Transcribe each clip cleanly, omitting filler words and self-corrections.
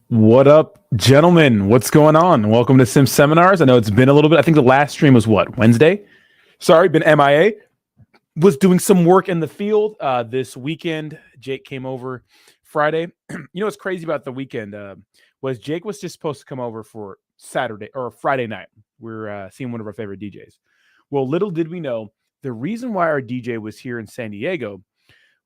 What up, gentlemen? What's going on? Welcome to Sim Seminars. I know it's been a little bit. I think the last stream was what, Wednesday? Sorry, been MIA. Was doing some work in the field this weekend. Jake came over Friday. What's crazy about the weekend was Jake was just supposed to come over for Saturday or Friday night. We're seeing one of our favorite DJs. Well, little did we know the reason why our DJ was here in San Diego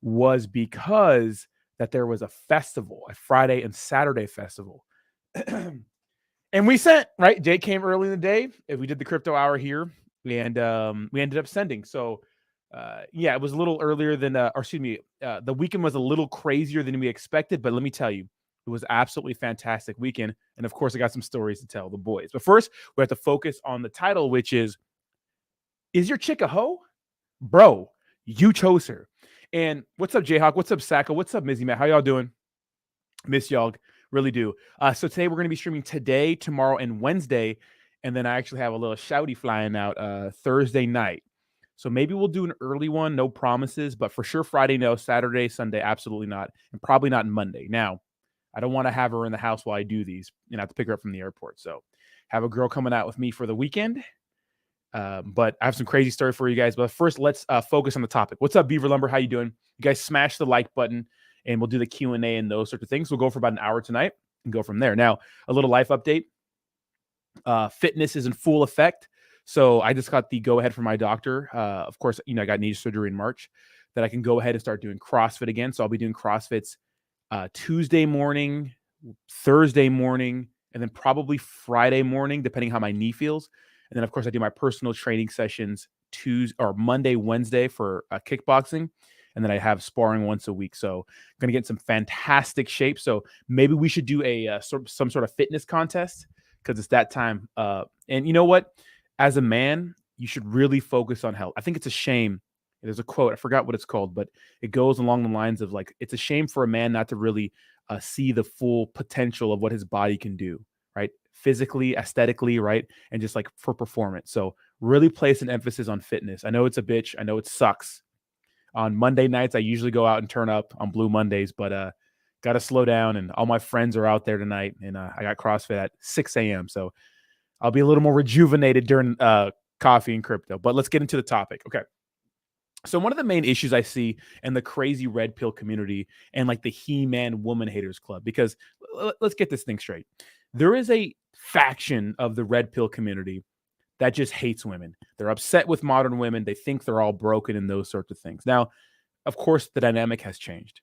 was because that there was a festival, a Friday and Saturday festival. And we sent, right? Jake came early in the day. We did the crypto hour here, and we ended up sending. So, yeah, it was a little earlier than, the weekend was a little crazier than we expected. But let me tell you, it was absolutely fantastic weekend. And of course, I got some stories to tell the boys. But first, we have to focus on the title, which is your chick a hoe? Bro, you chose her. And what's up, Jayhawk? What's up, Saka? What's up, Mizzy Matt? How y'all doing? Miss y'all. Really do. So today we're going to be streaming today, tomorrow, and Wednesday. And then I actually have a little shouty flying out Thursday night. So maybe we'll do an early one. No promises. But for sure, Friday, no. Saturday, Sunday, absolutely not. And probably not Monday. Now, I don't want to have her in the house while I do these and I have to pick her up from the airport. So have a girl coming out with me for the weekend. But I have some crazy story for you guys. But first, let's focus on the topic. What's up, Beaver Lumber? How you doing? You guys smash the like button, and we'll do the Q&A and those sorts of things. We'll go for about an hour tonight and go from there. Now, a little life update. Fitness is in full effect. So I just got the go-ahead from my doctor. Of course, I got knee surgery in March that I can go ahead and start doing CrossFit again. So I'll be doing CrossFits Tuesday morning, Thursday morning, and then probably Friday morning, depending how my knee feels. And then, of course, I do my personal training sessions Tuesday or Monday, Wednesday for kickboxing. And then I have sparring once a week. So I'm going to get in some fantastic shape. So maybe we should do some sort of fitness contest because it's that time. And you know what? As a man, you should really focus on health. I think it's a shame. There's a quote. I forgot what it's called, but it goes along the lines of like, it's a shame for a man not to really see the full potential of what his body can do, right? Physically, aesthetically, right? And just like for performance. So really place an emphasis on fitness. I know it's a bitch. I know it sucks. On Monday nights, I usually go out and turn up on Blue Mondays, but got to slow down. And all my friends are out there tonight. And I got CrossFit at 6 a.m. So I'll be a little more rejuvenated during coffee and crypto. But let's get into the topic. Okay. So one of the main issues I see in the crazy red pill community and like the He-Man woman haters club, because let's get this thing straight. There is a faction of the red pill community that just hates women. They're upset with modern women. They think they're all broken and those sorts of things. Now, of course, the dynamic has changed,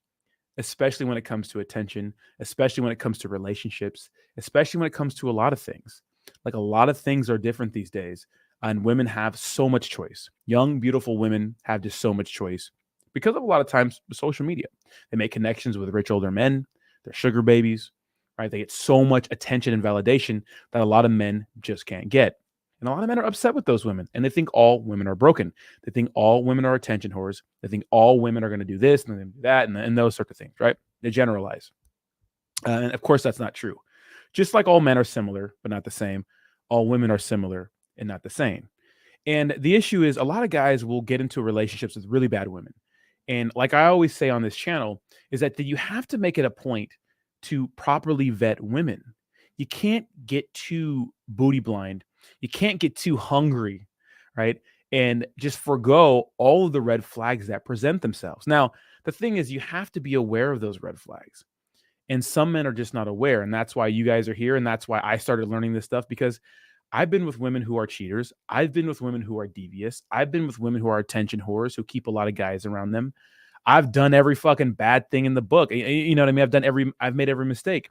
especially when it comes to attention, especially when it comes to relationships, especially when it comes to a lot of things. Like a lot of things are different these days. And women have so much choice. Young, beautiful women have just so much choice because of a lot of times social media. They make connections with rich older men, they're sugar babies, right? They get so much attention and validation that a lot of men just can't get. And a lot of men are upset with those women and they think all women are broken. They think all women are attention whores. They think all women are going to do this and then do that and those sorts of things, right? They generalize. And of course, that's not true. Just like all men are similar, but not the same, all women are similar and not the same. And the issue is a lot of guys will get into relationships with really bad women. And like I always say on this channel, is that you have to make it a point to properly vet women. You can't get too booty blind. You can't get too hungry, right? And just forego all of the red flags that present themselves. Now, the thing is, you have to be aware of those red flags. And some men are just not aware. And that's why you guys are here. And that's why I started learning this stuff because I've been with women who are cheaters. I've been with women who are devious. I've been with women who are attention whores who keep a lot of guys around them. I've done every fucking bad thing in the book. You know what I mean? I've made every mistake.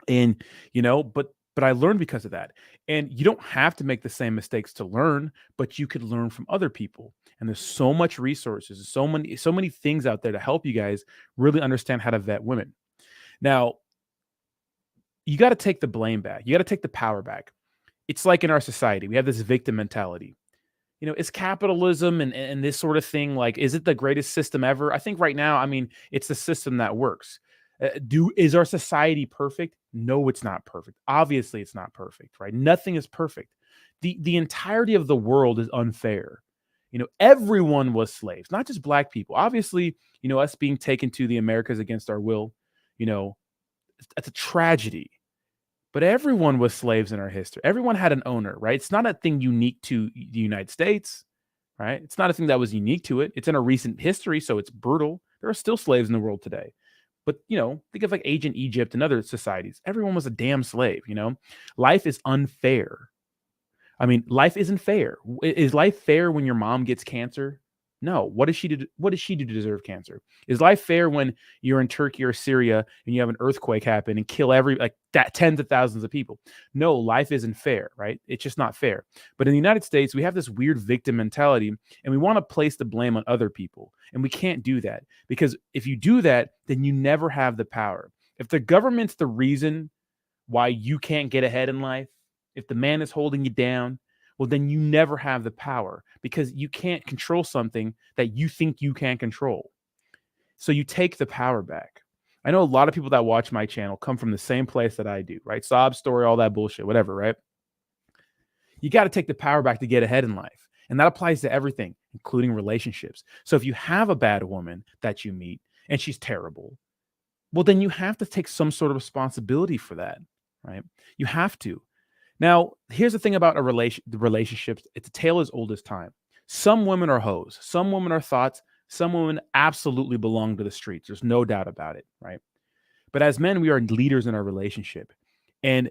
And, but I learned because of that. And you don't have to make the same mistakes to learn, but you could learn from other people. And there's so much resources, so many things out there to help you guys really understand how to vet women. Now, you got to take the blame back. You got to take the power back. It's like in our society, we have this victim mentality. Is capitalism and this sort of thing, like, is it the greatest system ever? I think right now, I mean, it's the system that works. Is our society perfect? No, it's not perfect. Obviously, it's not perfect, right? Nothing is perfect. The entirety of the world is unfair. Everyone was slaves, not just black people. Obviously, us being taken to the Americas against our will, that's a tragedy. But everyone was slaves in our history. Everyone had an owner, right? It's not a thing unique to the United States, right? It's not a thing that was unique to it. It's in a recent history, so it's brutal. There are still slaves in the world today. But, think of like ancient Egypt and other societies. Everyone was a damn slave. Life is unfair. I mean, life isn't fair. Is life fair when your mom gets cancer? No. What does she do? What does she do to deserve cancer? Is life fair when you're in Turkey or Syria and you have an earthquake happen and kill tens of thousands of people? No, life isn't fair, right? It's just not fair. But in the United States, we have this weird victim mentality, and we want to place the blame on other people. And we can't do that, because if you do that, then you never have the power. If the government's the reason why you can't get ahead in life, if the man is holding you down, well, then you never have the power, because you can't control something that you think you can control. So you take the power back. I know a lot of people that watch my channel come from the same place that I do, right? Sob story, all that bullshit, whatever, right? You got to take the power back to get ahead in life. And that applies to everything, including relationships. So if you have a bad woman that you meet and she's terrible, well, then you have to take some sort of responsibility for that, right? You have to. Now, here's the thing about the relationships. It's a tale as old as time. Some women are hoes. Some women are thoughts. Some women absolutely belong to the streets. There's no doubt about it, right? But as men, we are leaders in our relationship. And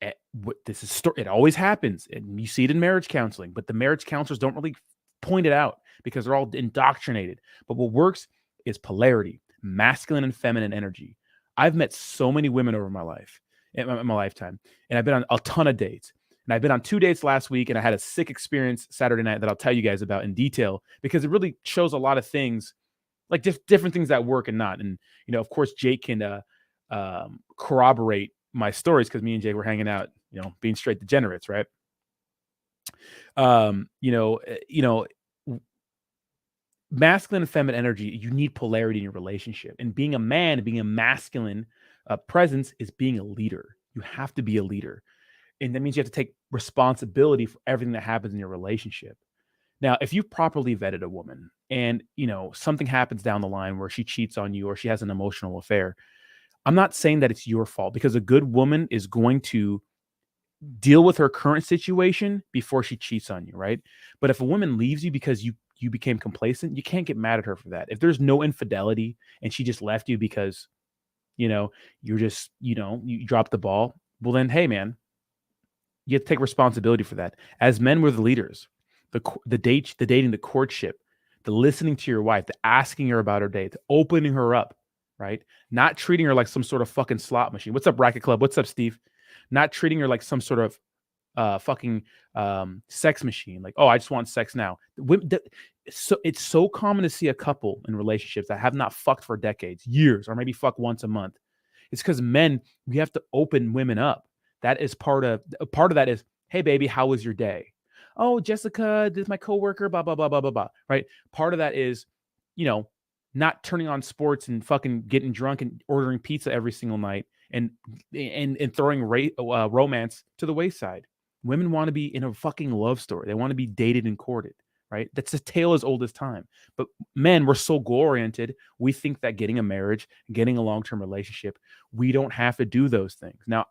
it always happens. And you see it in marriage counseling, but the marriage counselors don't really point it out because they're all indoctrinated. But what works is polarity, masculine and feminine energy. I've met so many women over my life. In my lifetime. And I've been on a ton of dates. And I've been on 2 dates last week, and I had a sick experience Saturday night that I'll tell you guys about in detail, because it really shows a lot of things, like different things that work and not. And, of course, Jake can corroborate my stories, because me and Jake were hanging out, being straight degenerates, right? Masculine and feminine energy, you need polarity in your relationship. And being a man, being a masculine presence is being a leader. You have to be a leader. And that means you have to take responsibility for everything that happens in your relationship. Now, if you've properly vetted a woman and, something happens down the line where she cheats on you or she has an emotional affair, I'm not saying that it's your fault, because a good woman is going to deal with her current situation before she cheats on you, right? But if a woman leaves you because you became complacent, you can't get mad at her for that. If there's no infidelity and she just left you because you're just, you dropped the ball, well then, hey man, you have to take responsibility for that. As men, we're the leaders. The dating, the courtship, the listening to your wife, the asking her about her day, the opening her up, right? Not treating her like some sort of fucking slot machine. What's up, Bracket Club? What's up, Steve? Not treating her like some sort of fucking sex machine. Like, oh, I just want sex now. So it's so common to see a couple in relationships that have not fucked for decades, years, or maybe fuck once a month. It's because men, we have to open women up. That is part of that is, hey baby, how was your day? Oh, Jessica, this is my coworker, blah, blah, blah, blah, blah, blah. Right. Part of that is, not turning on sports and fucking getting drunk and ordering pizza every single night and throwing romance to the wayside. Women want to be in a fucking love story. They want to be dated and courted, right? That's a tale as old as time. But men, we're so goal-oriented. We think that getting a marriage, getting a long-term relationship, we don't have to do those things. Now,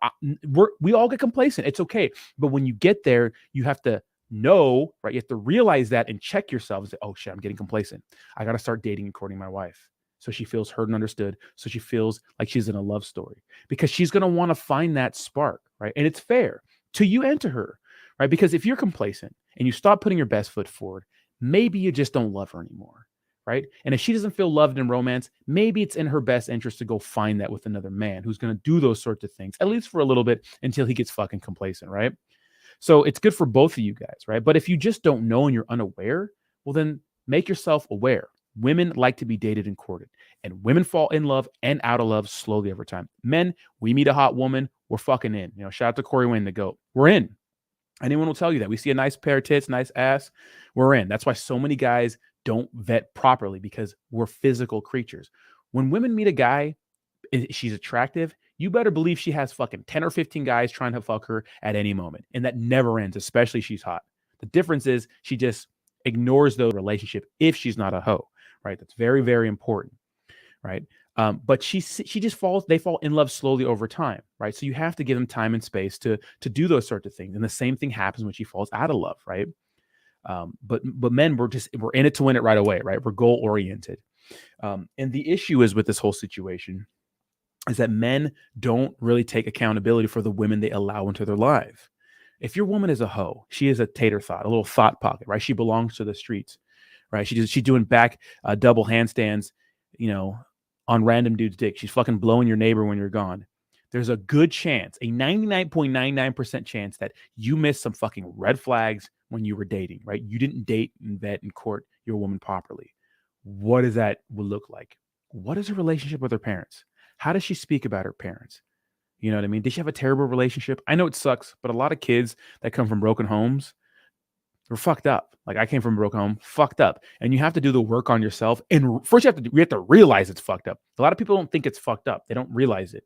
we all get complacent. It's okay. But when you get there, you have to know, right? You have to realize that and check yourself and say, oh shit, I'm getting complacent. I got to start dating and courting my wife, so she feels heard and understood, so she feels like she's in a love story, because she's going to want to find that spark, right? And it's fair to you and to her, right? Because if you're complacent and you stop putting your best foot forward, maybe you just don't love her anymore, right? And if she doesn't feel loved in romance, maybe it's in her best interest to go find that with another man who's going to do those sorts of things, at least for a little bit, until he gets fucking complacent, right? So it's good for both of you guys, right? But if you just don't know and you're unaware, well, then make yourself aware. Women like to be dated and courted, and women fall in love and out of love slowly over time. Men, we meet a hot woman, we're fucking in. Shout out to Corey Wayne, the GOAT. We're in. Anyone will tell you that. We see a nice pair of tits, nice ass, we're in. That's why so many guys don't vet properly, because we're physical creatures. When women meet a guy, she's attractive, you better believe she has fucking 10 or 15 guys trying to fuck her at any moment. And that never ends, especially if she's hot. The difference is she just ignores the relationship if she's not a hoe, right? That's very, very important, right? But she just falls. They fall in love slowly over time, right? So you have to give them time and space to do those sorts of things. And the same thing happens when she falls out of love, right? But men, we're in it to win it right away, right? We're goal oriented. And the issue is with this whole situation is that men don't really take accountability for the women they allow into their life. If your woman is a hoe, she is a tater thought, a little thought pocket, right? She belongs to the streets, right? She's doing back double handstands, on random dude's dick. She's fucking blowing your neighbor when you're gone. There's a good chance, a 99.99% chance that you missed some fucking red flags when you were dating, right? You didn't date and vet and court your woman properly. What does that look like? What is her relationship with her parents? How does she speak about her parents? You know what I mean? Did she have a terrible relationship? I know it sucks, but a lot of kids that come from broken homes, they're fucked up. Like I came from a broken home, fucked up. And you have to do the work on yourself. And first we have to realize it's fucked up. A lot of people don't think it's fucked up. They don't realize it.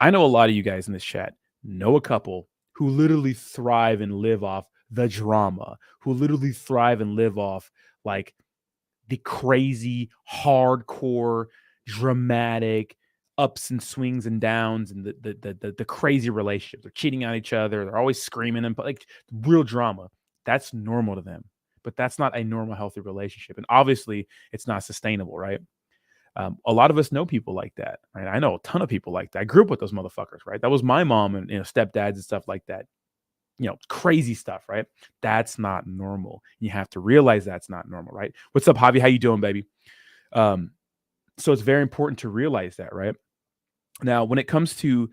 I know a lot of you guys in this chat know a couple who literally thrive and live off the drama, who literally thrive and live off like the crazy, hardcore, dramatic ups and swings and downs and the crazy relationships. They're cheating on each other. They're always screaming and like real drama. That's normal to them, but that's not a normal, healthy relationship. And obviously it's not sustainable, right? A lot of us know people like that, right? I know a ton of people like that. I grew up with those motherfuckers, right? That was my mom and stepdads and stuff like that. Crazy stuff, right? That's not normal. You have to realize that's not normal, right? What's up, Javi? How you doing, baby? So it's very important to realize that, right? Now, when it comes to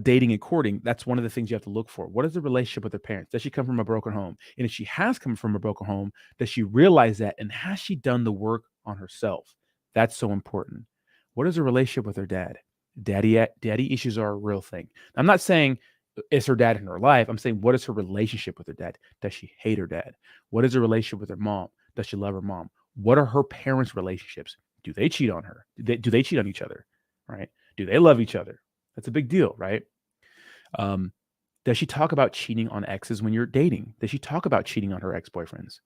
dating and courting, that's one of the things you have to look for. What is the relationship with her parents? Does she come from a broken home? And if she has come from a broken home, does she realize that? And has she done the work on herself? That's so important. What is her relationship with her dad? Daddy issues are a real thing. I'm not saying is her dad in her life. I'm saying what is her relationship with her dad? Does she hate her dad? What is her relationship with her mom? Does she love her mom? What are her parents' relationships? Do they cheat on her? Do they cheat on each other? Right? Do they love each other? That's a big deal, right? Does she talk about cheating on exes when you're dating? Does she talk about cheating on her ex-boyfriends?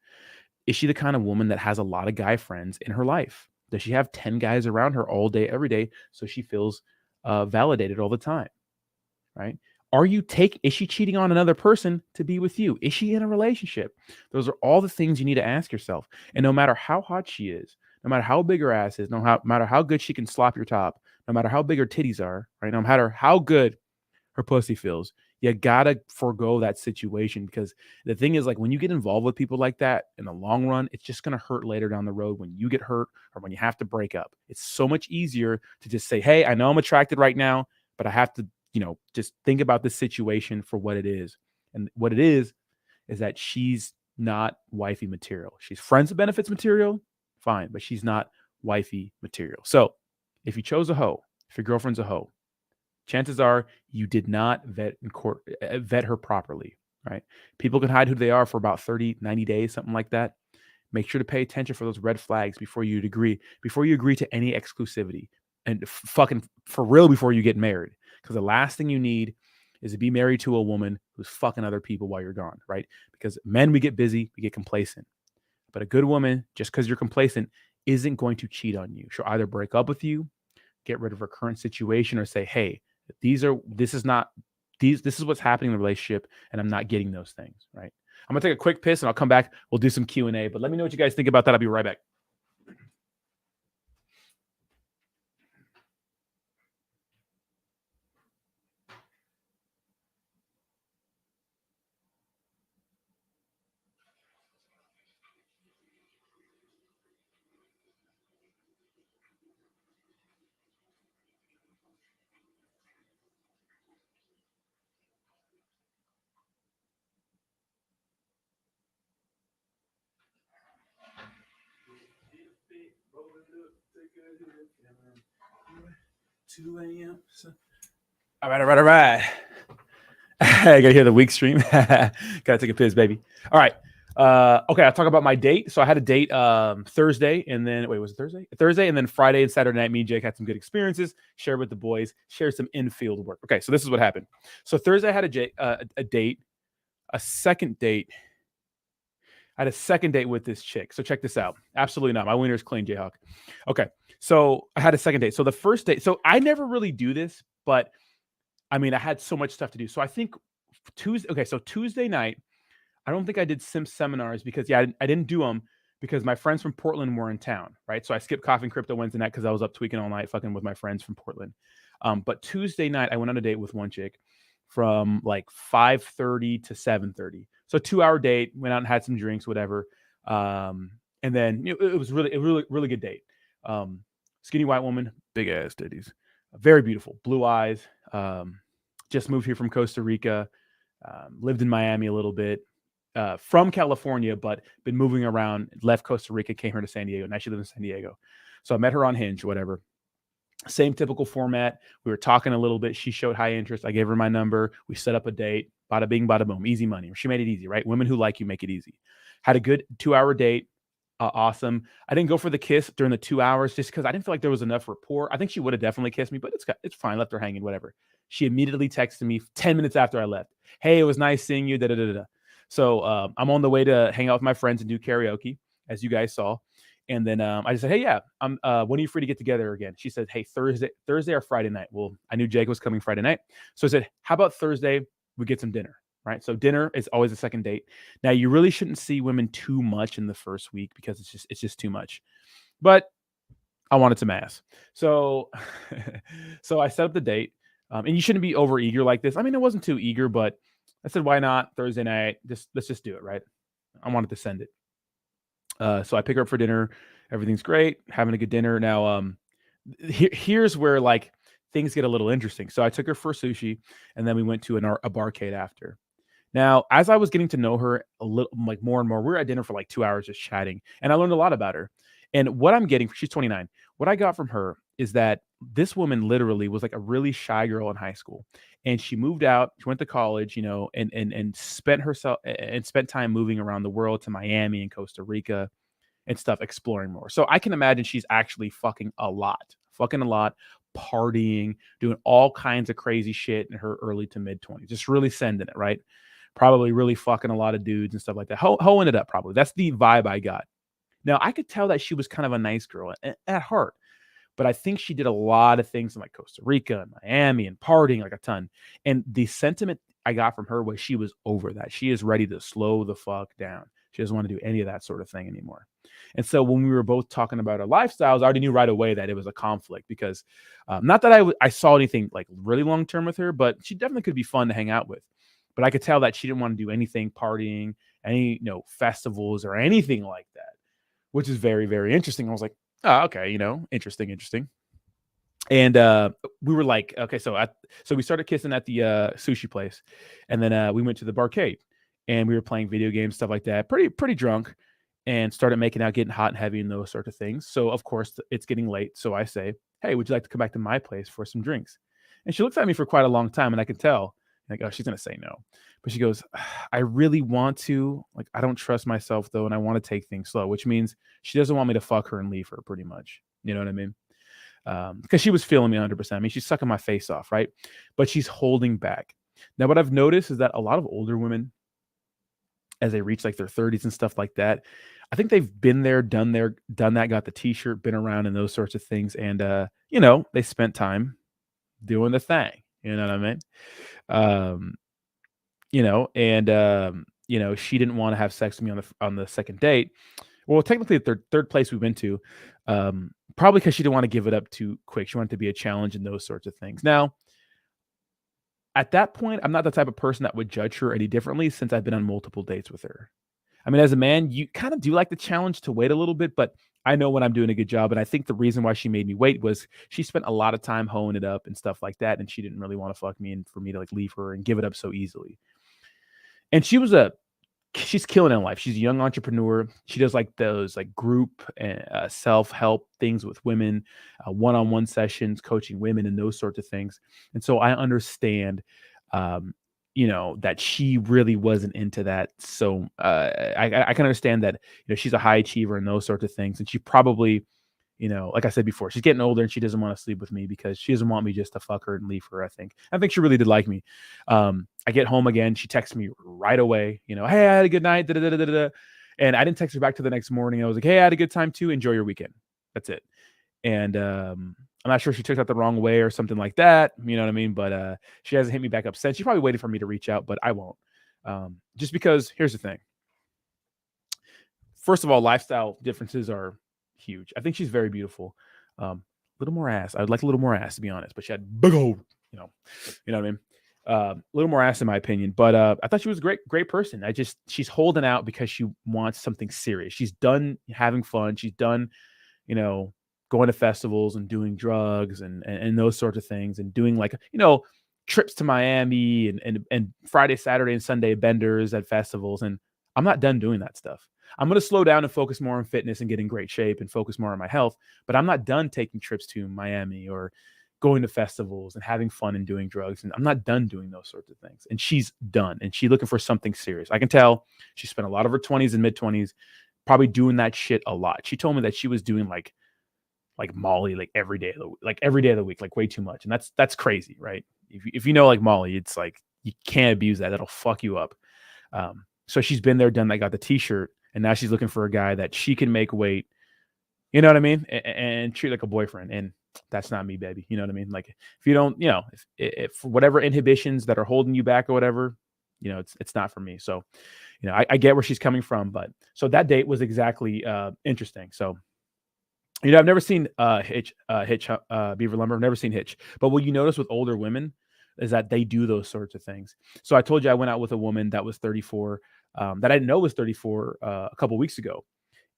Is she the kind of woman that has a lot of guy friends in her life? Does she have 10 guys around her all day, every day, so she feels validated all the time, right? Is she cheating on another person to be with you? Is she in a relationship? Those are all the things you need to ask yourself. And no matter how hot she is, no matter how big her ass is, no matter how good she can slop your top, no matter how big her titties are, right? No matter how good her pussy feels, you gotta forego that situation, because the thing is, like, when you get involved with people like that in the long run, it's just gonna hurt later down the road when you get hurt or when you have to break up. It's so much easier to just say, hey, I know I'm attracted right now, but I have to, just think about this situation for what it is. And what it is that she's not wifey material. She's friends with benefits material, fine, but she's not wifey material. So if you chose a hoe, if your girlfriend's a hoe, chances are you did not vet her properly, right? People can hide who they are for about 30, 90 days, something like that. Make sure to pay attention for those red flags before you agree to any exclusivity, and fucking for real before you get married. Because the last thing you need is to be married to a woman who's fucking other people while you're gone, right? Because men, we get busy, we get complacent. But a good woman, just because you're complacent, isn't going to cheat on you. She'll either break up with you, get rid of her current situation, or say, hey, this is what's happening in the relationship, and I'm not getting those things, right? I'm gonna take a quick piss and I'll come back. We'll do some Q&A, but let me know what you guys think about that. I'll be right back. All right. I gotta hear the week stream. Gotta take a piss, baby. All right. Okay, I'll talk about my date. So I had a date Thursday, and then was it Thursday? Thursday, and then Friday and Saturday night, me and Jake had some good experiences, shared with the boys, shared some infield work. Okay, so this is what happened. So Thursday I had a date, a second date. I had a second date with this chick. So check this out. Absolutely not. My winner's clean, Jayhawk. Okay. So I had a second date. So the first date, so I never really do this, but I mean, I had so much stuff to do. So I think Tuesday, okay, so Tuesday night, I don't think I did sim seminars because yeah, I didn't do them because my friends from Portland were in town, right? So I skipped Coffee and Crypto Wednesday night because I was up tweaking all night, fucking with my friends from Portland. But Tuesday night, I went on a date with one chick from like 5:30 to 7:30. So 2 hour date. Went out and had some drinks, whatever. And then it was really a really good date. Skinny white woman, big ass titties, very beautiful, blue eyes. Just moved here from Costa Rica. Lived in Miami a little bit. From California, but been moving around, left Costa Rica, came here to San Diego. Now she lives in San Diego. So I met her on Hinge, whatever. Same typical format. We were talking a little bit. She showed high interest. I gave her my number. We set up a date. Bada bing, bada boom. Easy money. She made it easy, right? Women who like you make it easy. Had a good 2 hour date. Awesome. I didn't go for the kiss during the 2 hours just because I didn't feel like there was enough rapport. I think she would have definitely kissed me, but it's fine. Left her hanging, whatever. She immediately texted me 10 minutes after I left. Hey, it was nice seeing you. Da, da, da, da. So I'm on the way to hang out with my friends and do karaoke, as you guys saw. And then I just said, hey, yeah, when are you free to get together again? She said, hey, Thursday or Friday night. Well, I knew Jake was coming Friday night. So I said, how about Thursday? We get some dinner, right? So dinner is always a second date. Now, you really shouldn't see women too much in the first week because it's just too much. But I wanted some ass. So, so I set up the date. And you shouldn't be over eager like this. I mean, it wasn't too eager, but I said, why not Thursday night? Let's just do it, right? I wanted to send it. So I pick her up for dinner. Everything's great, having a good dinner. Now, here's where like things get a little interesting. So I took her for sushi, and then we went to a barcade after. Now, as I was getting to know her a little, like more and more, we were at dinner for like 2 hours just chatting, and I learned a lot about her. And what I'm getting, she's 29. What I got from her is that this woman literally was like a really shy girl in high school, and she moved out. She went to college, and spent time moving around the world to Miami and Costa Rica and stuff, exploring more. So I can imagine she's actually fucking a lot, partying, doing all kinds of crazy shit in her early to mid 20s, just really sending it, right? Probably really fucking a lot of dudes and stuff like that. Hoeing it up, probably. That's the vibe I got. Now, I could tell that she was kind of a nice girl at heart, but I think she did a lot of things in like Costa Rica and Miami and partying like a ton. And the sentiment I got from her was she was over that. She is ready to slow the fuck down. She doesn't want to do any of that sort of thing anymore. And so when we were both talking about our lifestyles, I already knew right away that it was a conflict because not that I saw anything like really long term with her, but she definitely could be fun to hang out with. But I could tell that she didn't want to do anything partying, any festivals or anything like that, which is very, very interesting. I was like, oh, okay, interesting. And we were like, okay, so we started kissing at the sushi place, and then we went to the barcade, and we were playing video games, stuff like that. Pretty drunk, and started making out, getting hot and heavy, and those sort of things. So of course it's getting late. So I say, hey, would you like to come back to my place for some drinks? And she looks at me for quite a long time, and I can tell, like, oh, she's gonna say no. But she goes, I really want to. Like, I don't trust myself though, and I want to take things slow, which means she doesn't want me to fuck her and leave her, pretty much. You know what I mean? Because she was feeling me 100%. I mean, she's sucking my face off, right? But she's holding back. Now, what I've noticed is that a lot of older women, as they reach like their 30s and stuff like that, I think they've been there, done that, got the t-shirt, been around and those sorts of things. And, they spent time doing the thing. You know what I mean? She didn't want to have sex with me on the second date. Well, technically the third place we went to, probably because she didn't want to give it up too quick. She wanted to be a challenge and those sorts of things. Now, at that point, I'm not the type of person that would judge her any differently since I've been on multiple dates with her. I mean, as a man, you kind of do like the challenge to wait a little bit, but I know when I'm doing a good job. And I think the reason why she made me wait was she spent a lot of time hoeing it up and stuff like that. And she didn't really want to fuck me and for me to like leave her and give it up so easily. And she's killing it in life. She's a young entrepreneur. She does like those like group and self-help things with women, one-on-one sessions, coaching women and those sorts of things. And so I understand, that she really wasn't into that. So I can understand that, she's a high achiever and those sorts of things. And she probably, like I said before, she's getting older and she doesn't want to sleep with me because she doesn't want me just to fuck her and leave her. I think she really did like me. I get home again. She texts me right away, hey, I had a good night. Da, da, da, da, da. And I didn't text her back to the next morning. I was like, hey, I had a good time too. Enjoy your weekend. That's it. And I'm not sure if she took that the wrong way or something like that. You know what I mean? But she hasn't hit me back up since. She's probably waiting for me to reach out, but I won't. Just because here's the thing. First of all, lifestyle differences are huge. I think she's very beautiful. A little more ass. I would like a little more ass, to be honest, but she had big old, you know what I mean? A little more ass in my opinion, but I thought she was a great person. She's holding out because she wants something serious. She's done having fun. She's done, you know, going to festivals and doing drugs and those sorts of things and doing like, trips to Miami and Friday, Saturday, and Sunday benders at festivals. And I'm not done doing that stuff. I'm going to slow down and focus more on fitness and get in great shape and focus more on my health. But I'm not done taking trips to Miami or going to festivals and having fun and doing drugs. And I'm not done doing those sorts of things. And she's done. And she's looking for something serious. I can tell she spent a lot of her 20s and mid 20s probably doing that shit a lot. She told me that she was doing like Molly like every day of the week, like way too much. And that's crazy, right? If you know like Molly, it's like you can't abuse that. That'll fuck you up. So she's been there, done that, got the t-shirt, and now she's looking for a guy that she can make weight, you know what I mean? And treat like a boyfriend. And that's not me, baby. You know what I mean? Like if you don't, if whatever inhibitions that are holding you back or whatever, it's not for me. So, I get where she's coming from, but so that date was exactly interesting. So, I've never seen Hitch, Beaver Lumber. I've never seen Hitch. But what you notice with older women is that they do those sorts of things. So I told you I went out with a woman that was 34, that I didn't know was 34 a couple weeks ago.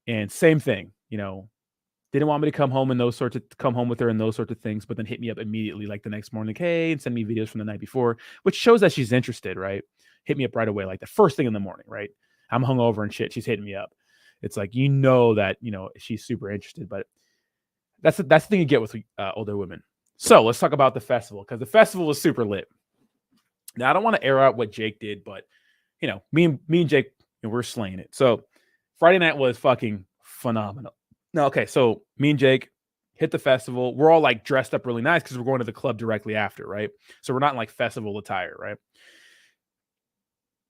And same thing, didn't want me to come home with her and those sorts of things, but then hit me up immediately like the next morning, like, hey, and send me videos from the night before, which shows that she's interested, right? Hit me up right away, like the first thing in the morning, right? I'm hungover and shit. She's hitting me up. It's like, that, she's super interested, but that's the thing you get with older women. So let's talk about the festival, because the festival was super lit. Now, I don't want to air out what Jake did, but me and Jake, we're slaying it. So Friday night was fucking phenomenal. No, okay, so me and Jake hit the festival. We're all like dressed up really nice because we're going to the club directly after, right? So we're not in like festival attire, right?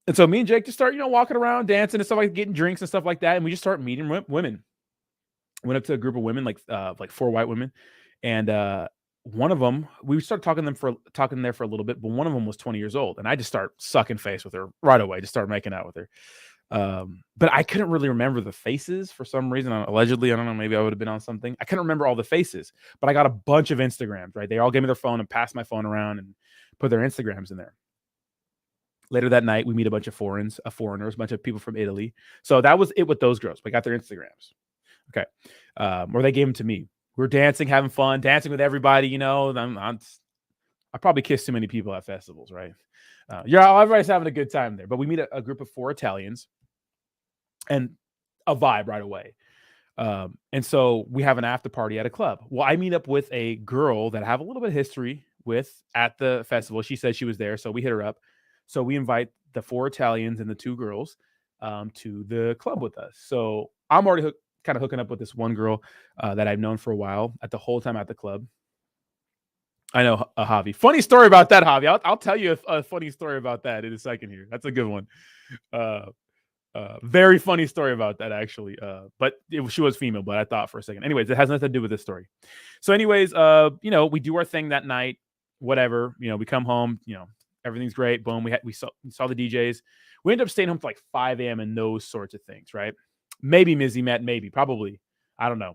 And so me and Jake just start, walking around, dancing and stuff, like getting drinks and stuff like that. And we just start meeting women. Went up to a group of women, like 4 white women. And one of them, we started talking there for a little bit, but one of them was 20 years old. And I just start sucking face with her right away, just start making out with her. But I couldn't really remember the faces for some reason. Allegedly, I don't know, maybe I would have been on something. I couldn't remember all the faces, but I got a bunch of Instagrams, right? They all gave me their phone and passed my phone around and put their Instagrams in there. Later that night, we meet a bunch of foreigners, a bunch of people from Italy. So that was it with those girls. We got their Instagrams. Okay. Or they gave them to me. We were dancing, having fun, dancing with everybody, I probably kissed too many people at festivals, right? Everybody's having a good time there. But we meet a group of 4 Italians and a vibe right away. And so we have an after party at a club. Well, I meet up with a girl that I have a little bit of history with at the festival. She said she was there, so we hit her up. So we invite the 4 Italians and the 2 girls to the club with us. So I'm already kind of hooking up with this one girl that I've known for a while at the whole time at the club. I know Javi. Funny story about that, Javi. I'll tell you a funny story about that in a second here. That's a good one. Very funny story about that, actually. But she was female, but I thought for a second. Anyways, it has nothing to do with this story. So anyways, we do our thing that night, whatever. We come home, everything's great. Boom. We saw the DJs. We ended up staying home till like 5 a.m. and those sorts of things, right? Maybe Mizzy met, maybe, probably. I don't know.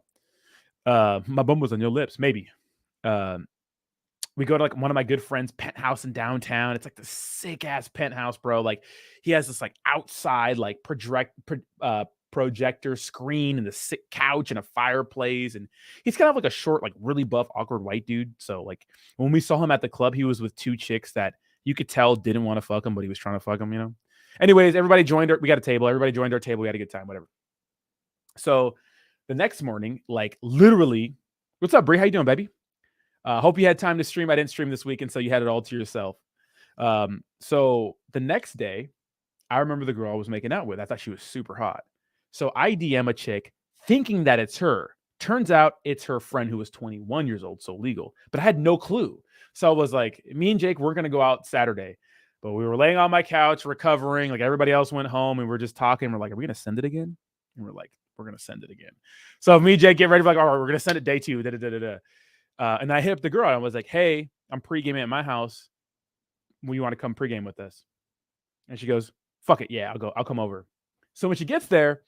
My bum was on your lips, maybe. We go to like one of my good friends' penthouse in downtown. It's like the sick ass penthouse, bro. Like he has this like outside like projector screen and the sick couch and a fireplace. And he's kind of like a short, like really buff, awkward white dude. So like when we saw him at the club, he was with 2 chicks that you could tell didn't want to fuck him, but he was trying to fuck him, Anyways, everybody joined we got a table. Everybody joined our table. We had a good time, whatever. So the next morning, like literally, what's up, Brie? How you doing, baby? Hope you had time to stream. I didn't stream this weekend, so you had it all to yourself. So the next day, I remember the girl I was making out with. I thought she was super hot. So I DM a chick thinking that it's her. Turns out it's her friend who was 21 years old, so legal. But I had no clue. So I was like, me and Jake, we're going to go out Saturday. But we were laying on my couch recovering. Like everybody else went home and we're just talking. We're like, are we going to send it again? And we're like, we're gonna send it again. So me and Jake get ready. Like, all right, we're gonna send it day 2. And I hit up the girl. I was like, hey, I'm pre-gaming at my house. Will you want to come pregame with us? And she goes, fuck it, yeah, I'll come over. So when she gets there,